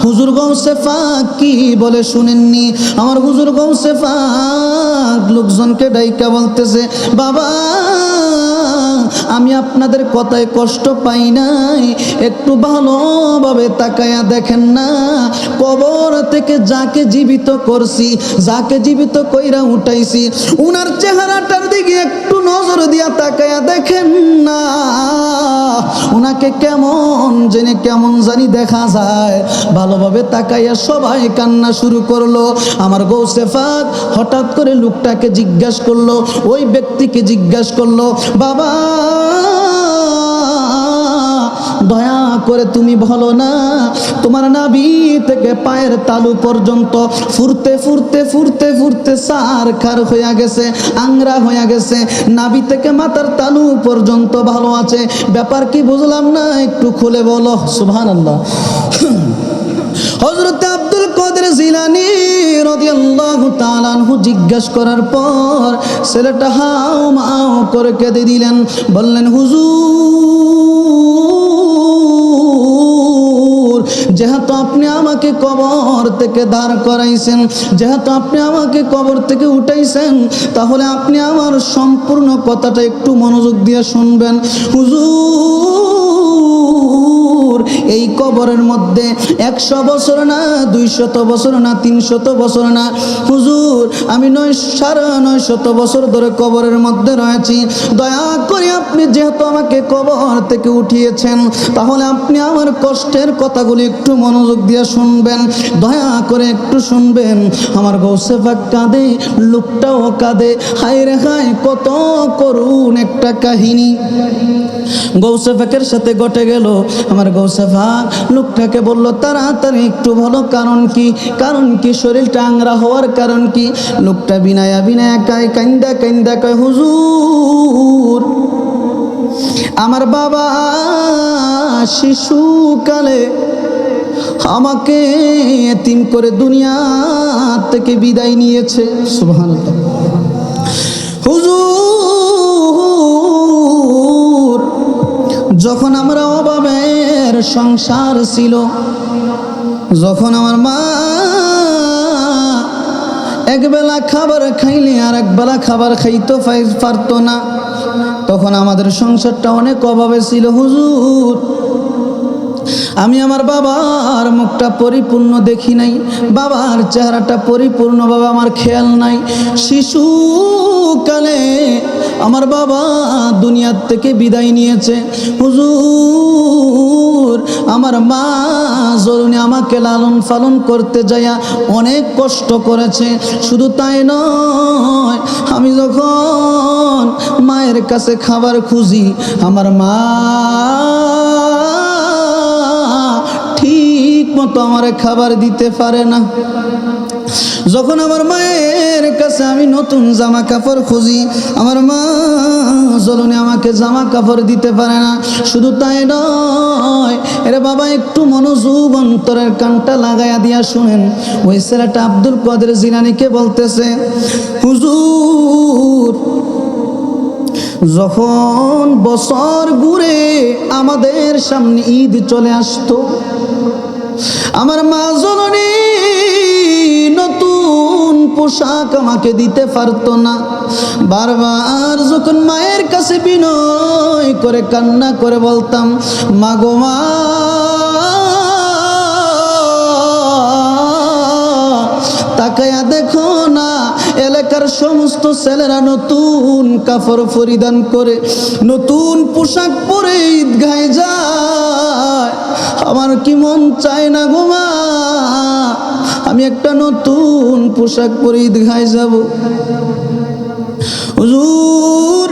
হুজুর গৌসে পাক কি বলে শুনেননি? আমার হুজুর গৌসে পাক লোকজনকে ডাইকা বলতেছে, বাবা আমি আপনাদের কথায় কষ্ট পাই নাই, একটু ভালোভাবে তাকায়া দেখেন না, কবর থেকে যাকে জীবিত করছি, যাকে জীবিত কইরা উঠাইছি, উনার চেহারাটার দিকে একটু নজর দিয়া তাকায়া দেখেন না, উনাকে কেমন জানি দেখা যায়। ভালোভাবে তাকাইয়া সবাই কান্না শুরু করলো। আমার গৌসে পাক হঠাৎ করে লোকটাকে জিজ্ঞাসা করলো, ওই ব্যক্তিকে জিজ্ঞাসা করলো, বাবা দয়া করে তুমি বলো না, তোমার নাভি থেকে পায়ের তালু পর্যন্ত ফুরতে ফুরতে ফুরতে ফুরতে সারখার হইয়া গেছে, আংরা হইয়া গেছে, নাভি থেকে মাথার তালু পর্যন্ত ভালো আছে, ব্যাপার কি বুঝলাম না, একটু খুলে বলো। সুবহানাল্লাহ। হযরত আব্দুল কাদের জিলানী রাদিয়াল্লাহু তাআলা আনহু জিজ্ঞাসা করার পর ছেলেটা হাও মাও করে কেঁদে দিলেন, বললেন, হুজুর, যেহেতু আপনি আমাকে কবর থেকে দাঁড় করাইছেন, যেহেতু আপনি আমাকে কবর থেকে উঠাইছেন, তাহলে আপনি আমার সম্পূর্ণ কথাটা একটু মনোযোগ দিয়ে শুনবেন। হুজুর, এই কবরের মধ্যে 100 বছর না, 200 বছর না, 300 বছর না, হুজুর আমি 900 বছর ধরে কবরের মধ্যে রয়েছি। দয়া করে আপনি যেহেতু আমাকে কবর থেকে উঠিয়েছেন, তাহলে আপনি আমার কষ্টের কথাগুলি একটু মনোযোগ দিয়ে শুনবেন, দয়া করে একটু শুনবেন। আমার গৌসে পাক কাঁদে, লোকটাও কাঁদে, হায় রে হায়, কত করুণ একটা কাহিনী গৌসে পাকের সাথে ঘটে গেল। আমার গৌসে পাক লোকটাকে বলল, তাড়াতাড়ি একটু বলো কারণ কি, কারণ কি, শরীরটা আংরা হওয়ার কারণ কি? লোকটা বিনায়া বিনায়া কাইন্দা কাইন্দা কয়, হুজুর, আমার বাবা শিশুকালে আমাকে এতিম করে দুনিয়া থেকে বিদায় নিয়েছে। সুবহানাল্লাহ। হুজুর, যখন আমরা অভাবের সংসার ছিল, যখন আমার মা একবেলা খাবার খাইলে আর একবেলা খাবার খাইতে পারতো না, তখন আমাদের সংসারটা অনেক অভাবে ছিল। হুজুর, আমি আমার বাবার মুখটা পরিপূর্ণ দেখি নাই, বাবার চেহারাটা পরিপূর্ণভাবে আমার খেয়াল নাই। শিশুকালে আমার বাবা দুনিয়ার থেকে বিদায় নিয়েছে। হুজুর, আমার মা জরুনি আমাকে লালন পালন করতে যাইয়া অনেক কষ্ট করেছে। শুধু তাই নয়, আমি যখন মায়ের কাছে খাবার খুঁজি, আমার মা ঠিক মতো আমার খাবার দিতে পারে না। যখন আমার মায়ের কাছে আমি নতুন জামা কাপড় খুঁজি, আমার মা জলনে আমাকে জামা কাপড় দিতে পারে না। শুধু তাই নয়, এরে বাবা একটু মনোযোগ অন্তরের কানটা লাগাইয়া দিয়া শুনেন। ওই ছেলেটা আব্দুল কাদের জিলানীকে বলতেছে, হুজুর, যখন বছর ঘুরে আমাদের সামনে ঈদ চলে আসতো, আমার মা জননী নতুন পোশাক আমাকে দিতে পারতো না। বারবার যখন মায়ের কাছে বিনয় করে কান্না করে বলতাম, মা গো মা, তাকায়া দেখো না, এলাকার সমস্ত ছেলেরা নতুন কাপড় পরিধান করে, নতুন পোশাক পরে ঈদগাহে যায়, আমার কি মন চায় না গো মা, আমি একটা নতুন পোশাক পরে ঈদগাহে যাব। হুজুর,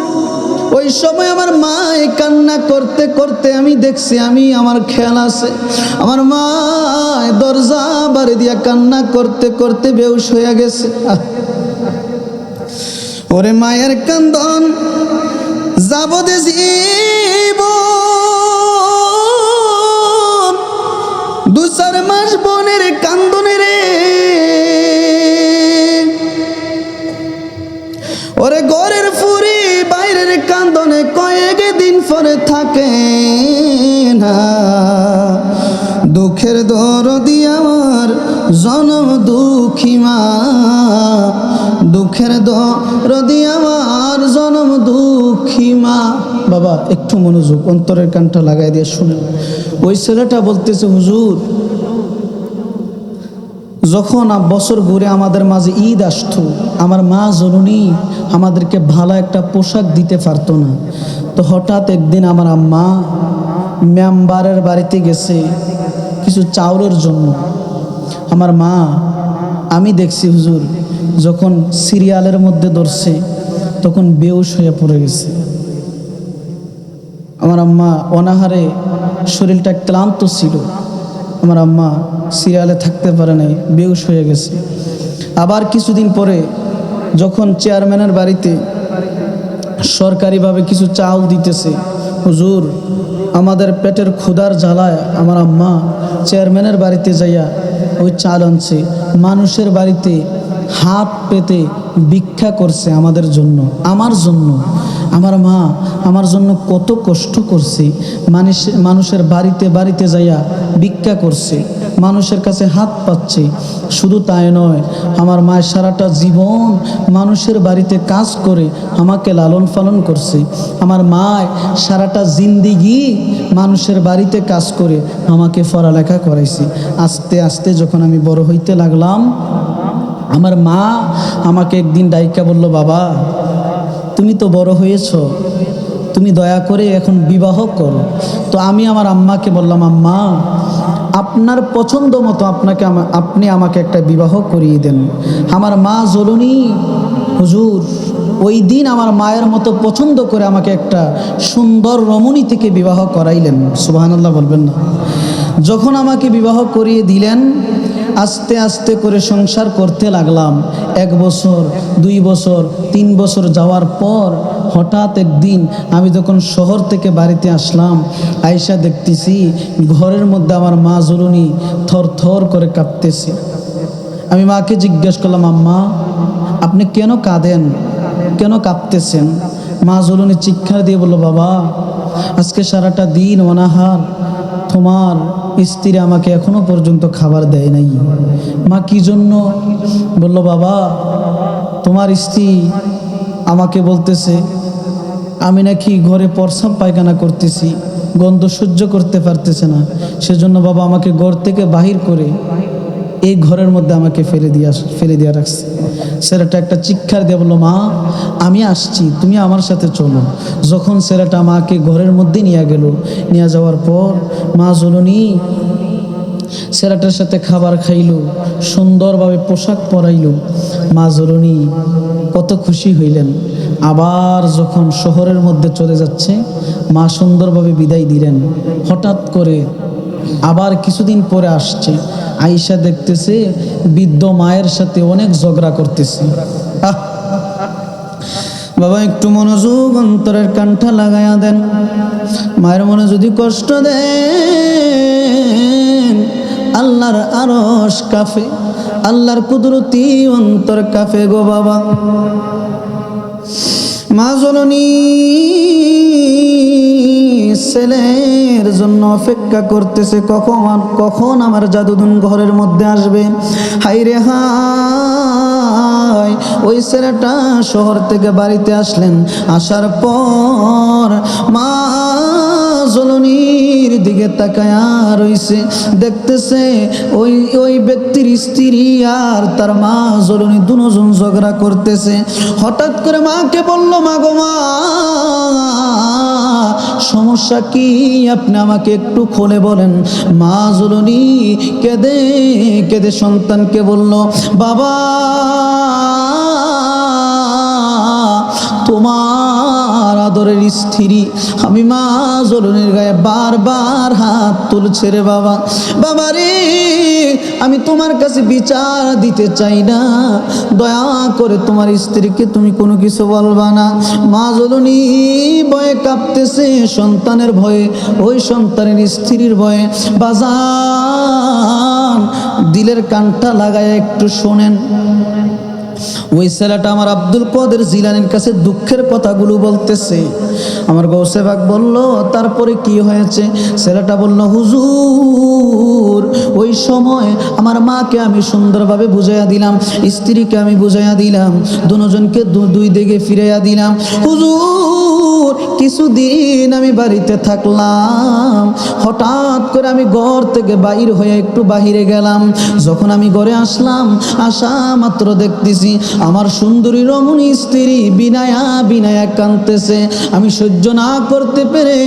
ওই সময় আমার মা কান্না করতে করতে আমি দেখছি, আমার খেয়াল আছে, আমার মা দরজা বাড়ি দিয়া কান্না করতে করতে বেহুশ হয়ে গেছে। ওরে মায়ের কান্দন যাব দে জীব, দুঃখের দরদি আমার জনম দুঃখী মা, দুঃখের দরদি আমার জনম দুঃখী মা। বাবা একটু মনোযোগ, অন্তরের কানটা লাগাই দিয়ে শুনেন। ওই ছেলেটা বলতেছে, হুজুর যখন বছর ঘুরে আমাদের মাঝে ঈদ আসতো, আমার মা জননী আমাদেরকে ভালো একটা পোশাক দিতে পারতো না। তো হঠাৎ একদিন আমার আম্মা মেম্বারের বাড়িতে গেছে কিছু চাউলের জন্য। আমার মা, আমি দেখছি হুজুর, যখন সিরিয়ালের মধ্যে ধরছে তখন বেহুশ হয়ে পড়ে গেছে। আমার আম্মা অনাহারে, শরীরটা ক্লান্ত ছিল, আমার আম্মা সিরিয়ালে থাকতে পারে নাই, বেহুশ হয়ে গেছে। আবার কিছুদিন পরে যখন চেয়ারম্যানের বাড়িতে সরকারিভাবে কিছু চাউল দিতেছে, হুজুর আমাদের পেটের ক্ষুধার জ্বালায় আমার আম্মা চেয়ারম্যানের বাড়িতে যাইয়া ওই চাল আনছে, মানুষের বাড়িতে হাত পেতে ভিক্ষা করছে আমাদের জন্য, আমার জন্য। আমার মা আমার জন্য কত কষ্ট করছে, মানুষের বাড়িতে বাড়িতে যাইয়া ভিক্ষা করছে, মানুষের কাছে হাত পাচ্ছে। শুধু তাই নয়, আমার মা সারাটা জীবন মানুষের বাড়িতে কাজ করে আমাকে লালন পালন করছে। আমার মা সারাটা জিন্দিগি মানুষের বাড়িতে কাজ করে আমাকে পড়ালেখা করাইছে। আস্তে আস্তে যখন আমি বড় হইতে লাগলাম, আমার মা আমাকে একদিন ডাইকা বলল, বাবা তুমি তো বড় হয়েছ, তুমি দয়া করে এখন বিবাহ করো। তো আমি আমার আম্মাকে বললাম, আম্মা আপনার পছন্দ মতো আপনি আমাকে একটা বিবাহ করিয়ে দেন। আমার মা জননী হুজুর ওই দিন আমার মায়ের মতো পছন্দ করে আমাকে একটা সুন্দর রমণী থেকে বিবাহ করাইলেন। সুবহানাল্লাহ বলবেন না? যখন আমাকে বিবাহ করিয়ে দিলেন, আস্তে আস্তে করে সংসার করতে লাগলাম। 1 বছর 2 বছর 3 বছর যাওয়ার পর হঠাৎ একদিন আমি যখন শহর থেকে বাড়িতে আসলাম, আয়সা দেখতেছি ঘরের মধ্যে আমার মা জননী থর থর করে কাঁপতেছে। আমি মাকে জিজ্ঞেস করলাম, আম্মা আপনি কেন কাঁদেন, কেন কাঁপতেছেন? মা জননী চিৎকার দিয়ে বলল, বাবা আজকে সারাটা দিন অনাহার, তোমার স্ত্রী আমাকে এখনো পর্যন্ত খাবার দেয় নাই। মা কি জন্য? বলল, বাবা তোমার স্ত্রী আমাকে বলতেছে আমি নাকি ঘরে প্রস্রাব পায়খানা করতেছি, গন্ধ সহ্য করতে পারতেছে না, সেজন্য বাবা আমাকে ঘর থেকে বাহির করে এই ঘরের মধ্যে আমাকে ফেলে দিয়ে রাখছে। ছেলেটা একটা চিৎকার দিয়ে বললো, মা আমি আসছি, তুমি আমার সাথে চলো। যখন ছেলেটা মাকে ঘরের মধ্যে নিয়ে গেল, নিয়ে যাওয়ার পর মা জননী ছেলেটার সাথে খাবার খাইলো, সুন্দরভাবে পোশাক পরাইল। মা জননী কত খুশি হইলেন। আবার যখন শহরের মধ্যে চলে যাচ্ছে, মা সুন্দরভাবে বিদায় দিলেন। হঠাৎ করে আবার কিছুদিন পরে আসছে, আয়েশা দেখতেছে বৃদ্ধ মায়ের সাথে অনেক ঝগড়া করতেছে। বাবা একটু মনোযোগ, অন্তরের কানটা লাগাইয়া দেন। মায়ের মনে যদি কষ্ট দেন, আল্লাহর আরশ কাঁপে, আল্লাহর কুদরতি অন্তর কাঁপে গো বাবা। মা জননী ছেলের জন্য অপেক্ষা করতেছে, কখন আমার জাদুদুন ঘরের মধ্যে আসবে। হাই রে হাই, ওই ছেলেটা শহর থেকে বাড়িতে আসলেন। আসার পর মা জননীর দিকে তাকায়া রইছে, দেখতেছে ওই ব্যক্তির স্ত্রী আর তার মা জননী দুজন ঝগড়া করতেছে। হঠাৎ করে মাকে বলল, মা গো মা সমস্যা কি, আপনি আমাকে একটু খুলে বলেন। মা জননী কেঁদে কেঁদে সন্তানকে বলল, বাবা তোমার আদরের স্ত্রী আমি মা জননীর গায়ে বারবার হাত তুলছে রে বাবা। বাবা রে আমি তোমার কাছে বিচার দিতে চাই না, দয়া করে তোমার স্ত্রীকে তুমি কোনো কিছু বলবা না। মা জননী ভয়ে কাঁপতেছে, সন্তানের ভয়ে, ওই সন্তানের স্ত্রীর ভয়ে। বাজান দিলের কানটা লাগায় একটু শোনেন। ওই ছেলেটা আমার আব্দুল কাদের জিলানীর কাছে দুঃখের কথাগুলো বলতেছে। আমার গৌসে পাক বলল, তারপরে কি হয়েছে? ছেলেটা বলল, হুজুর ওই সময় আমার মাকে আমি সুন্দরভাবে বুঝাইয়া দিলাম, স্ত্রীকে আমি বুঝাইয়া দিলাম, দুজনকে দুই দিকে ফিরাইয়া দিলাম। হুজুর কিছুদিন আমি বাড়িতে থাকলাম, হঠাৎ করে আমি ঘর থেকে বাইর হয়ে একটু বাহিরে গেলাম। যখন আমি ঘরে আসলাম, আসা মাত্র দেখতেছি আমার সুন্দরী রমণী স্ত্রী বিনায়া বিনায়া কাঁদতেছে। আমি সহ্য না করতে পেরে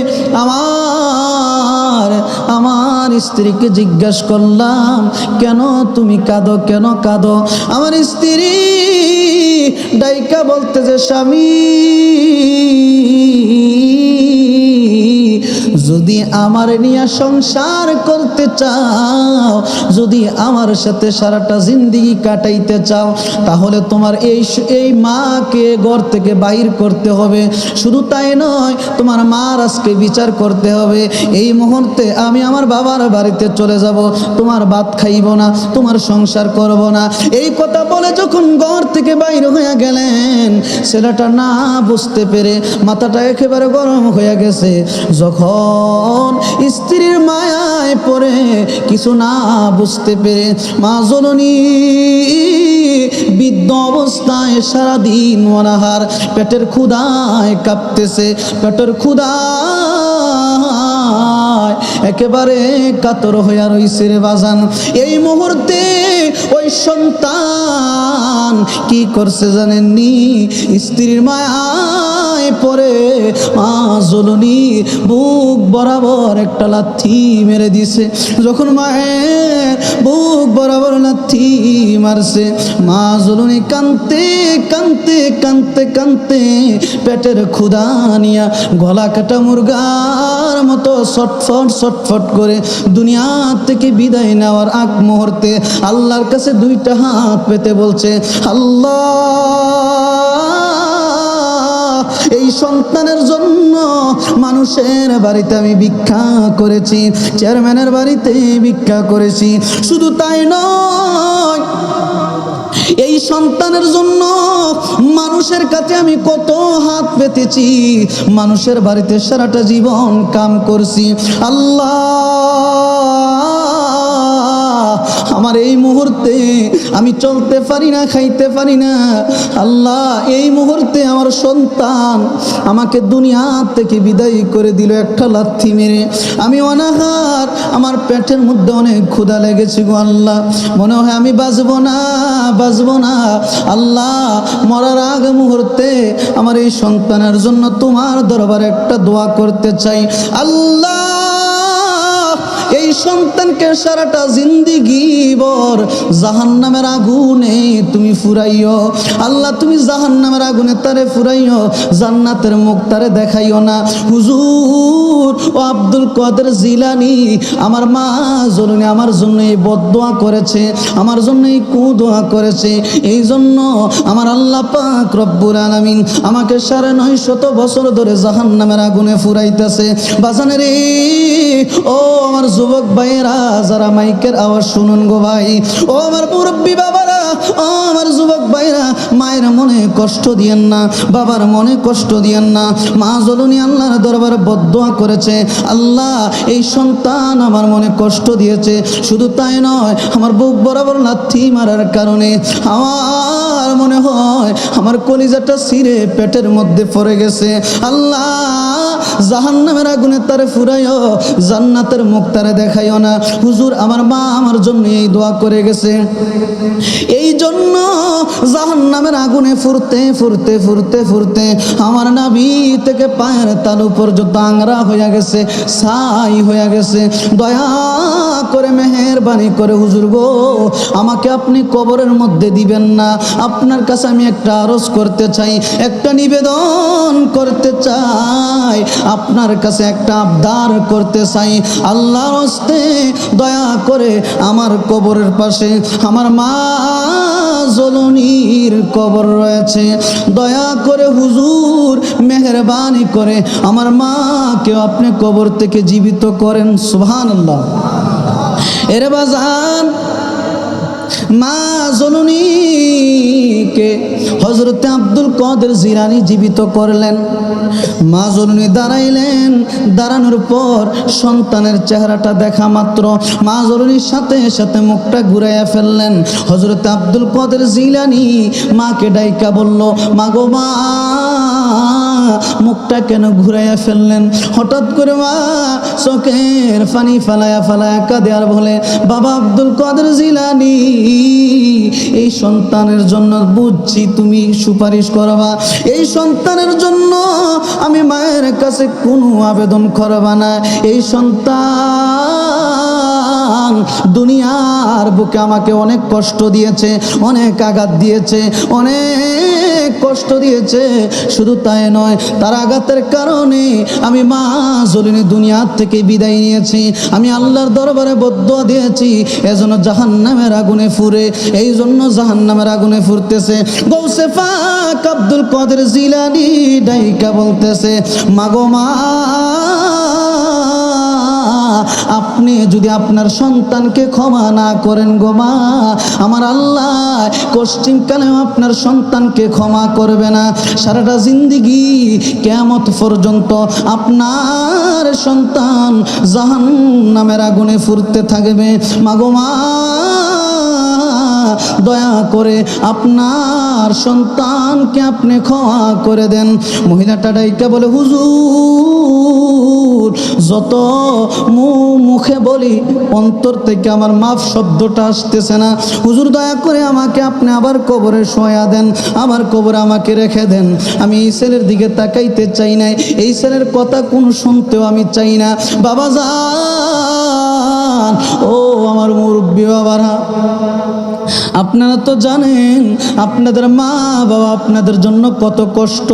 আমার স্ত্রীকে জিজ্ঞাসা করলাম, কেন তুমি কাঁদো, কেন কাঁদো? আমার স্ত্রী ডাইকা বলতেছে, স্বামী যদি আমার নিয়ে সংসার করতে চাও, যদি আমার সাথে সারাটা জিন্দেগি কাটাইতে চাও, তাহলে তোমার এই মাকে ঘর থেকে বাইর করতে হবে। শুধু তাই নয়, তোমার মার আজকে বিচার করতে হবে। এই মুহূর্তে আমি আমার বাবার বাড়িতে চলে যাব, তোমার ভাত খাইব না, তোমার সংসার করব না। এই কথা বলে যখন ঘর থেকে বাইর হয়ে গেলেন, ছেলেটা না বুঝতে পেরে মাথাটা একেবারে গরম হয়ে গেছে। যখন স্ত্রীর মায়ায় পড়ে কিছু না বুঝতে পেরে মা জননী বৃদ্ধ অবস্থায় সারাদিন অনাহার, পেটের ক্ষুধায় কাঁপতেছে, পেটের ক্ষুধায় একেবারে কাতর হইয়া রইছে রে বাজান। এই মুহূর্তে ওই সন্তান কি করছে জানেননি? স্ত্রীর মায়ায় পরে মা জননী বুক বরাবর একটা লাথি মেরে দিছে। যখন মায়ের বুক বরাবর লাথি মারছে, মা জননী কাঁদতে কাঁদতে কাঁদতে কাঁদতে পেটের ক্ষুধা নিয়া গলা কাটা মুরগার মতো ছটফট ছটফট করে দুনিয়া থেকে বিদায় নেওয়ার আগ মুহূর্তে আল্লাহর কাছে দুইটা হাত পেতে বলছে, আল্লাহ এই সন্তানের জন্য মানুষের বাড়িতে আমি ভিক্ষা করেছি, চেয়ারম্যানের বাড়িতে ভিক্ষা করেছি। শুধু তাই নয়, এই সন্তানের জন্য মানুষের কাছে আমি কত হাত পেতেছি, মানুষের বাড়িতে সারাটা জীবন কাম করছি। আল্লাহ আমার এই মুহূর্তে আমি চলতে পারি না, খাইতে পারি না। আল্লাহ এই মুহূর্তে আমার সন্তান আমাকে দুনিয়া থেকে বিদায় করে দিল একটা লাথি মেরে। আমি অনাহার, আমার পেটের মধ্যে অনেক ক্ষুধা লেগেছে গো আল্লাহ, মনে হয় আমি বাঁচবো না, বাঁচবো না। আল্লাহ মরার আগ মুহূর্তে আমার এই সন্তানের জন্য তোমার দরবারে একটা দোয়া করতে চাই। আল্লাহ এই সন্তানকে সারাটা জিন্দেগি ভর জাহান্নামের আগুনে তুমি ফুরাইও। আল্লাহ তুমি জাহান্নামের আগুনে তারে ফুরাইও, জান্নাতের মুখ তারে দেখাইও না। হুজুর ও আব্দুল কাদের জিলানী আমার মা জননী আমার জন্য এই বদদোয়া করেছে, আমার জন্য এই কুদোয়া করেছে। এই জন্য আমার আল্লাহ পাক রব্বুল আলামিন আমাকে ৯৫০ বছর ধরে জাহান্নামের আগুনে ফুরাইতেছে। বাজানের ও আমার যুবক ভাইয়েরা, যারা মাইকের আওয়াজ শুনুন গো ভাই, ও আমার মুরব্বী বাবারা, ও আমার যুবক ভাইরা, মায়ের মনে কষ্ট দিয়েন না, বাবার মনে কষ্ট দিয়েন না। মা জননী আল্লাহর দরবারে বদদোয়া করেছে, আল্লাহ এই সন্তান আমার মনে কষ্ট দিয়েছে। শুধু তাই নয়, আমার বুক বরাবর লাথি মারার কারণে আমার মনে হয় আমার কলিজাটা ছিঁড়ে পেটের মধ্যে পড়ে গেছে। আল্লাহ জাহান্নামের আগুনে তারে ফুরাইও, জান্নাতের মুখ তারে দেখাইও না। হুজুর আমার মা আমার জন্য এই দোয়া করে গেছে। এই জন্য জাহান্নামের আগুনে ফুরতে ফুরতে ফুরতে ফুরতে আমার নাভি থেকে পায়ের তালু পর্যন্ত আংরা হয়ে গেছে, ছাই হয়ে গেছে। দয়া করে মেহেরবানি করে হুজুর গো, আমাকে আপনি কবরের মধ্যে দিবেন না। আপনার কাছে আমি একটা আরজ করতে চাই, একটা নিবেদন করতে চাই, আপনার কাছে একটা আবদার করতে চাই। আল্লাহর হস্তে দয়া করে আমার কবরের পাশে আমার মা জননীর কবর রয়েছে, দয়া করে হুজুর মেহেরবানি করে আমার মাকে আপনি কবর থেকে জীবিত করেন। সুবহানাল্লাহ। এরে বাজান, মা জননীকে হযরতে আব্দুল কাদের জিলানী জীবিত করলেন। মা জননী দাঁড়াইলেন, দাঁড়ানোর পর সন্তানের চেহারাটা দেখা মাত্র মা জননীর সাথে সাথে মুখটা ঘুরাইয়া ফেললেন। হযরতে আব্দুল কাদের জিলানী মাকে ডাইকা বলল, মা গো মা, মুখটা কেন ঘুরাইয়া ফেললেন? হঠাৎ করে মা চোখের পানি ফালায়া ফালায়া কাঁদে আর বলে, বাবা আব্দুল কাদের জিলানী, এই সন্তানের জন্য বুঝছি তুমি সুপারিশ করবা, এই সন্তানের জন্য আমি মায়ের কাছে কোনো আবেদন করবা না। এই সন্তান দুনিয়ার বুকে আমাকে অনেক কষ্ট দিয়েছে, অনেক আঘাত দিয়েছে, অনেক কষ্ট দিয়েছে। শুধু তাই নয়, তার আঘাতের কারণে আমি মা জননী দুনিয়ার থেকে বিদায় নিয়েছি। আমি আল্লাহর দরবারে বদদুয়া দিয়েছি, এজন্য জাহান্নামের আগুনে ফুরে, এই জন্য জাহান্নামের আগুনে ফুরতেছে। গৌসে পাক আব্দুল কাদের জিলানী ডাইকা বলতেছে, মাগো মা, আপনি যদি আপনার সন্তানকে ক্ষমা না করেন গো মা, আমার আল্লাহ পশ্চিমকালেও আপনার সন্তানকে ক্ষমা করবে না। সারাটা জিন্দেগি কিয়ামত পর্যন্ত আপনার সন্তান জাহান্নামের আগুনে ফুরতে থাকবে। মাগো মা, দয়া করে আপনার সন্তানকে আপনি ক্ষমা করে দেন। মহিলাটা ডাইকা বলে, হুজুর, যত মুখে বলি অন্তর থেকে আমার মাফ শব্দটা আসতেছে না। হুজুর দয়া করে আমাকে আপনি আবার কবরে শোয়া দেন, আবার কবরে আমাকে রেখে দেন। আমি এই ছেলের দিকে তাকাইতে চাই না, এই ছেলের কথা কোনো শুনতেও আমি চাই না। বাবা যান, ও আমার মুরব্বী বাবারা, আপনারা তো জানেন আপনাদের মা বাবা আপনাদের জন্য কত কষ্ট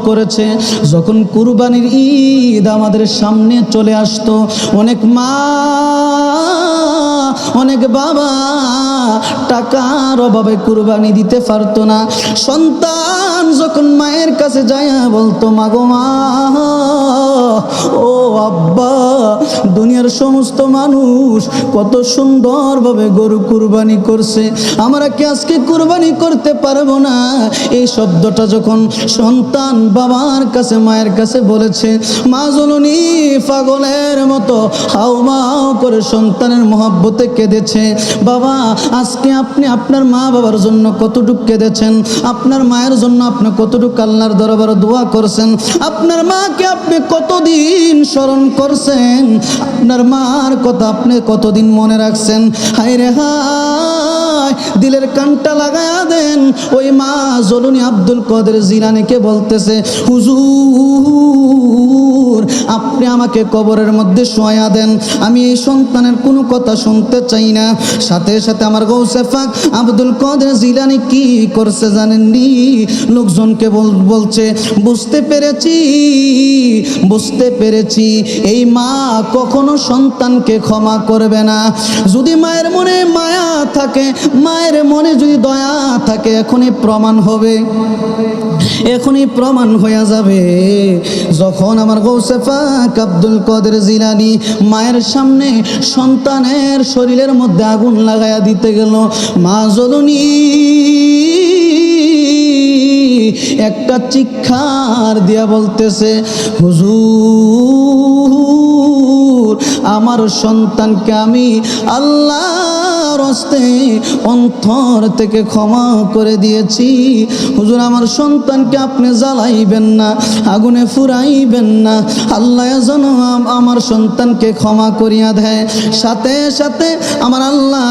করেছে। যখন কুরবানির ঈদ আমাদের সামনে চলে আসতো, অনেক মা অনেক বাবা টাকার অভাবে কুরবানি দিতে পারতো না। সন্তান যখন মায়ের কাছে যায় বলতো, মা গো মা, ও আব্বা, দুনিয়ার সমস্ত মানুষ কত সুন্দরভাবে গরু কুরবানি করছে, আমরা কি আজকে কুরবানি করতে পারবো না? এই শব্দটা যখন সন্তান বাবার কাছে মায়ের কাছে বলেছে, মা জননী পাগলের মতো হাউমাউ করে সন্তানের মহব্বতে কেঁদেছে। বাবা, আজকে আপনি আপনার মা বাবার জন্য কতটুকু কেঁদেছেন, আপনার মায়ের জন্য আপনি কতটুকু আল্লাহর দরবারে দোয়া করছেন, আপনার মাকে আপনি কতদিন স্মরণ করছেন, আপনার মার কথা আপনি কতদিন মনে রাখছেন। হায় রে হায়, দিলের কানটা লাগায়া দেন। ওই মা জননী আব্দুল কাদের জিলানীকে বলতেছে, হুজুর, আপনি আমাকে কবরের মধ্যে শোয়া দেন, আমি এই সন্তানের কোনো কথা শুনতে চাই না। সাথে সাথে আমার গৌসে পাক আব্দুল কাদের জিলানী কি করছে জানেননি? লোকজনকে বলছে, বুঝতে পেরেছি, বুঝতে পেরেছি, এই মা কখনো সন্তানকে ক্ষমা করবে না। যদি মায়ের মনে মায়া থাকে, মায়ের মনে যদি দয়া থাকে, এখনই প্রমাণ হবে, এখনই প্রমাণ হয়ে যাবে। যখন আমার গৌসে পাক আব্দুল কাদের জিলানী মায়ের সামনে সন্তানের শরীরের মধ্যে আগুন লাগায়া দিতে গেল, মা জননী একটা চিৎকার দিয়া বলতেছে, হুজুর, আমার সন্তানকে আমি আল্লাহর হস্তে অন্তর থেকে ক্ষমা করে দিয়েছি। হুজুর, আমার সন্তানকে আপনি জ্বালাইবেন না, আগুনে ফুরাইবেন না, আল্লাহ যেন আমার সন্তানকে ক্ষমা করিয়া দেয়। সাথে সাথে আমার আল্লাহ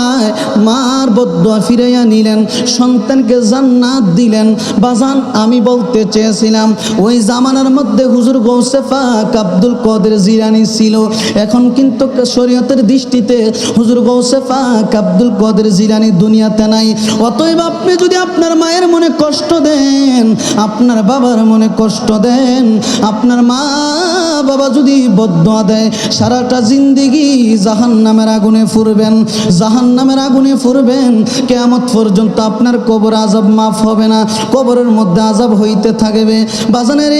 মার বদদুয়া ফিরাইয়া নিলেন, সন্তানকে জান্নাত দিলেন। বাজান, আমি বলতে চেয়েছিলাম, ওই জামানার মধ্যে হুজুর গৌসে পাক আব্দুল কাদের জিলানী ছিল, এখন কিন্তু শরীয়তের দৃষ্টিতে হুজুর গৌসে পাক আব্দুল কাদের জিলানী দুনিয়াতে নাই। অতএব আপনি যদি আপনার মায়ের মনে কষ্ট দেন, আপনার বাবার মনে কষ্ট দেন, আপনার মা বাবা যদি বদদুয়া দেয়, সারাটা জিন্দেগি জাহান্নামের আগুনে ফুরবেন, জাহান্নামের আগুনে ফুরবেন। কিয়ামত পর্যন্ত আপনার কবর আযাব মাফ হবে না, কবরের মধ্যে আযাব হইতে থাকবে। বাজানের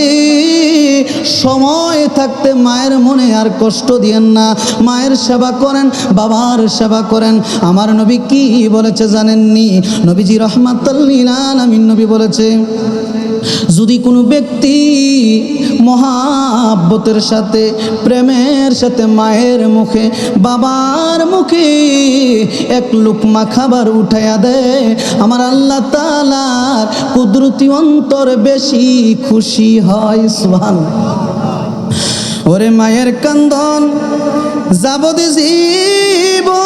সময় থাকতে মায়ের মনে আর কষ্ট দিয়েন করবেন না, মায়ের সেবা করেন, বাবার সেবা করেন। আমার নবী কি বলেছে জানেননি? নবীজি রাহমাতুল লিল আলামিন নবী বলেছে, যদি কোনো ব্যক্তি মহাব্বতের সাথে, প্রেমের সাথে মায়ের মুখে, বাবার মুখে এক লুকমা খাবার উঠাইয়া দেয়, আমার আল্লাহ তাআলার কুদরতি অন্তর বেশি খুশি হয়। সুবহানাল্লাহ। ওরে মায়ের কান্দন যাবদি জীবন,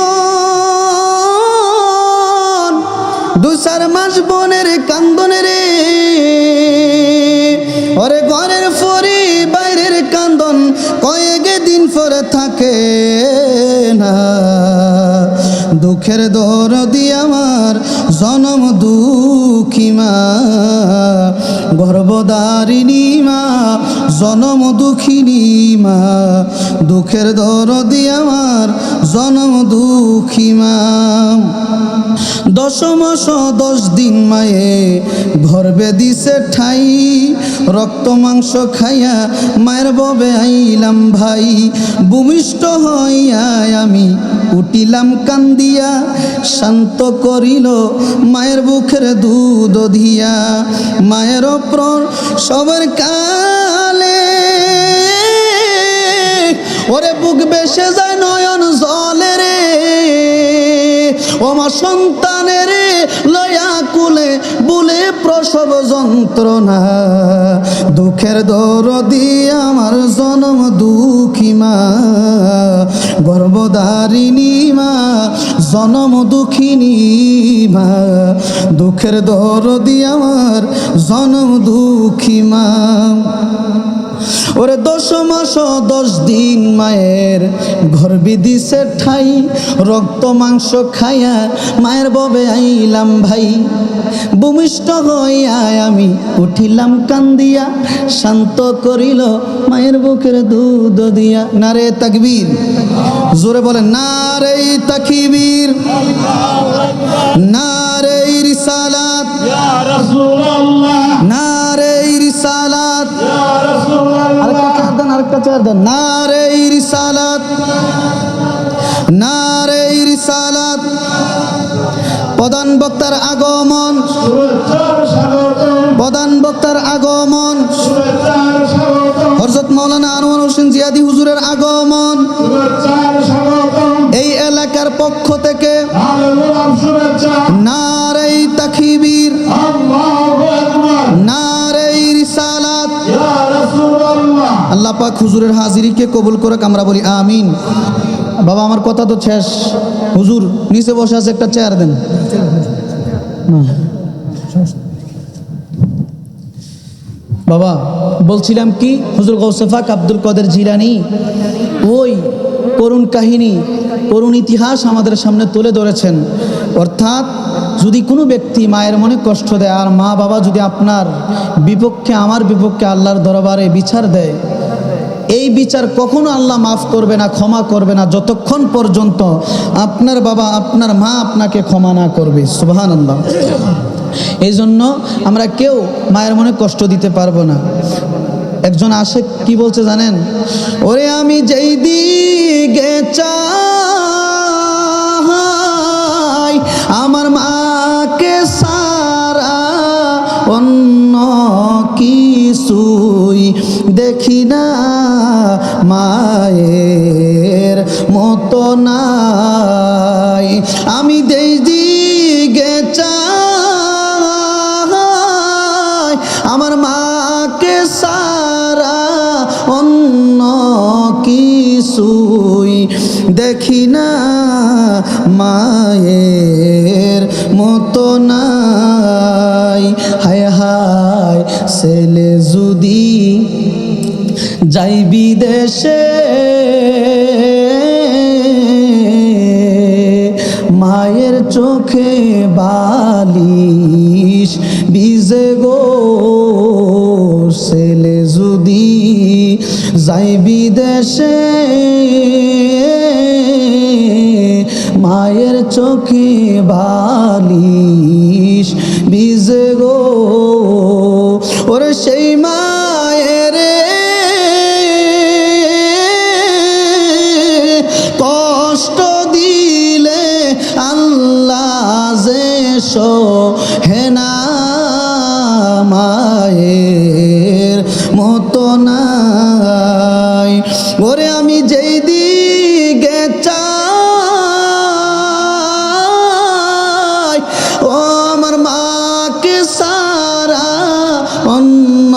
2-4 মাস বোনের কান্দনে রে, ওরে ঘরের ফরি বাইরের কান্দন কয়েক দিন পরে থাকে না। দুঃখের দরদি আমার জনম দুঃখী মা, গর্ভধারিণী মা, জনম দুঃখিনী মা, দুঃখের দরদি আমার জনম দুঃখী মা। 10 মাস 10 দিন মায়ে গর্ভে দিছে ঠাই, রক্ত মাংস খাইয়া মায়ের ববে আইলাম ভাই, ভূমিষ্ঠ হইয়া আমি উঠিলাম কান্দিয়া, শান্ত করিল মায়ের বুকের দুধ দিয়া, মায়ের প্রাণ সবার কালে, ওরে বুক বেসে যায় নয়ন জলে রে, ও মা সন্তানের লয়া কুলে বুলে প্রসব যন্ত্রণা, দুঃখের দরদি আমার জনম দুঃখী মা, গর্ভধারিণী মা, জনম দুঃখিনী মা, দুঃখের দরদি আমার জনম দুঃখী মা। ওরে 10 মাস 10 দিন মায়ের গর্ভে দিছে ঠাই, রক্ত মাংস খাইয়া মায়ের ববে আইলাম ভাই, ভূমিষ্ঠ হইয়া আমি উঠিলাম কান্দিয়া, শান্ত করিল মায়ের বুকের দুধ দিয়া। নারে তাকবীর, জোরে বলেন নারে তাকবীর, নারে রিসালাত ইয়া রাসূলুল্লাহ, নারে রিসালাত ইয়া রাসূলুল্লাহ, আরেকটা চার দেন, নারে রিসালাত, নারে রিসালাত। প্রধান বক্তার আগমন, প্রধান বক্তার আগমন, হযরত মাওলানা আনোয়ার হোসেন জিয়াদি হুজুরের আগমন, এই এলাকার পক্ষ থেকে নারে তাকবীর, নারে রিসালাত। আল্লাহ পাক হুজুরের হাজিরিকে কবুল করে আমরা বলি আমিন। বাবা আমার কথা তো শেষ, হুজুর নিচে বসে আছে, একটা চেয়ার দেন না। বাবা বলছিলাম কি, হুজুর গৌসে পাক আব্দুল কাদের জিলানী ওই করুণ কাহিনী, করুণ ইতিহাস আমাদের সামনে তুলে ধরেছেন। অর্থাৎ যদি কোনো ব্যক্তি মায়ের মনে কষ্ট দেয়, আর মা বাবা যদি আপনার বিপক্ষে, আমার বিপক্ষে আল্লাহর দরবারে বিচার দেয়, এই বিচার কখনো আল্লাহ মাফ করবে না, ক্ষমা করবে না, যতক্ষণ পর্যন্ত আপনার বাবা, আপনার মা আপনাকে ক্ষমা না করবে। সুবহানাল্লাহ। এই জন্য আমরা কেউ মায়ের মনে কষ্ট দিতে পারবো না। একজন আশেক কি বলছে জানেন? ওরে আমি যেই দিকে চাই আমার মাকে সারা অন্য কিছুই দেখি না, মায়ের মতো নাই। আমি যেই দিকে চাই আমার মাকে সারা অন্য কিছুই দেখি না, মায়ের মতো নাই। হায় হায় ছেলে যদি যাই বিদেশে, মায়ের চোখে বালিশ ভিজে গো, ছেলে যদি যাই বিদেশে, মায়ের চোখে বালিশ ভিজে গো। ওরে সেই মায়ের হেনা মায়ের মতো নাই। ওরে আমি যেই দিকে চাই ও আমার মাকে সারা অন্য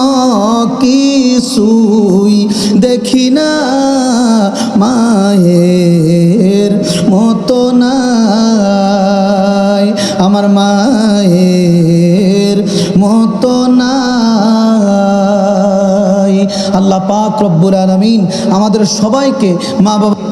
কিছুই দেখি না, মায়ের মতো নাই, আমার মায়ের মতো নাই। আল্লাহ পাক রব্বুল আলামিন আমাদের সবাইকে মা বাবা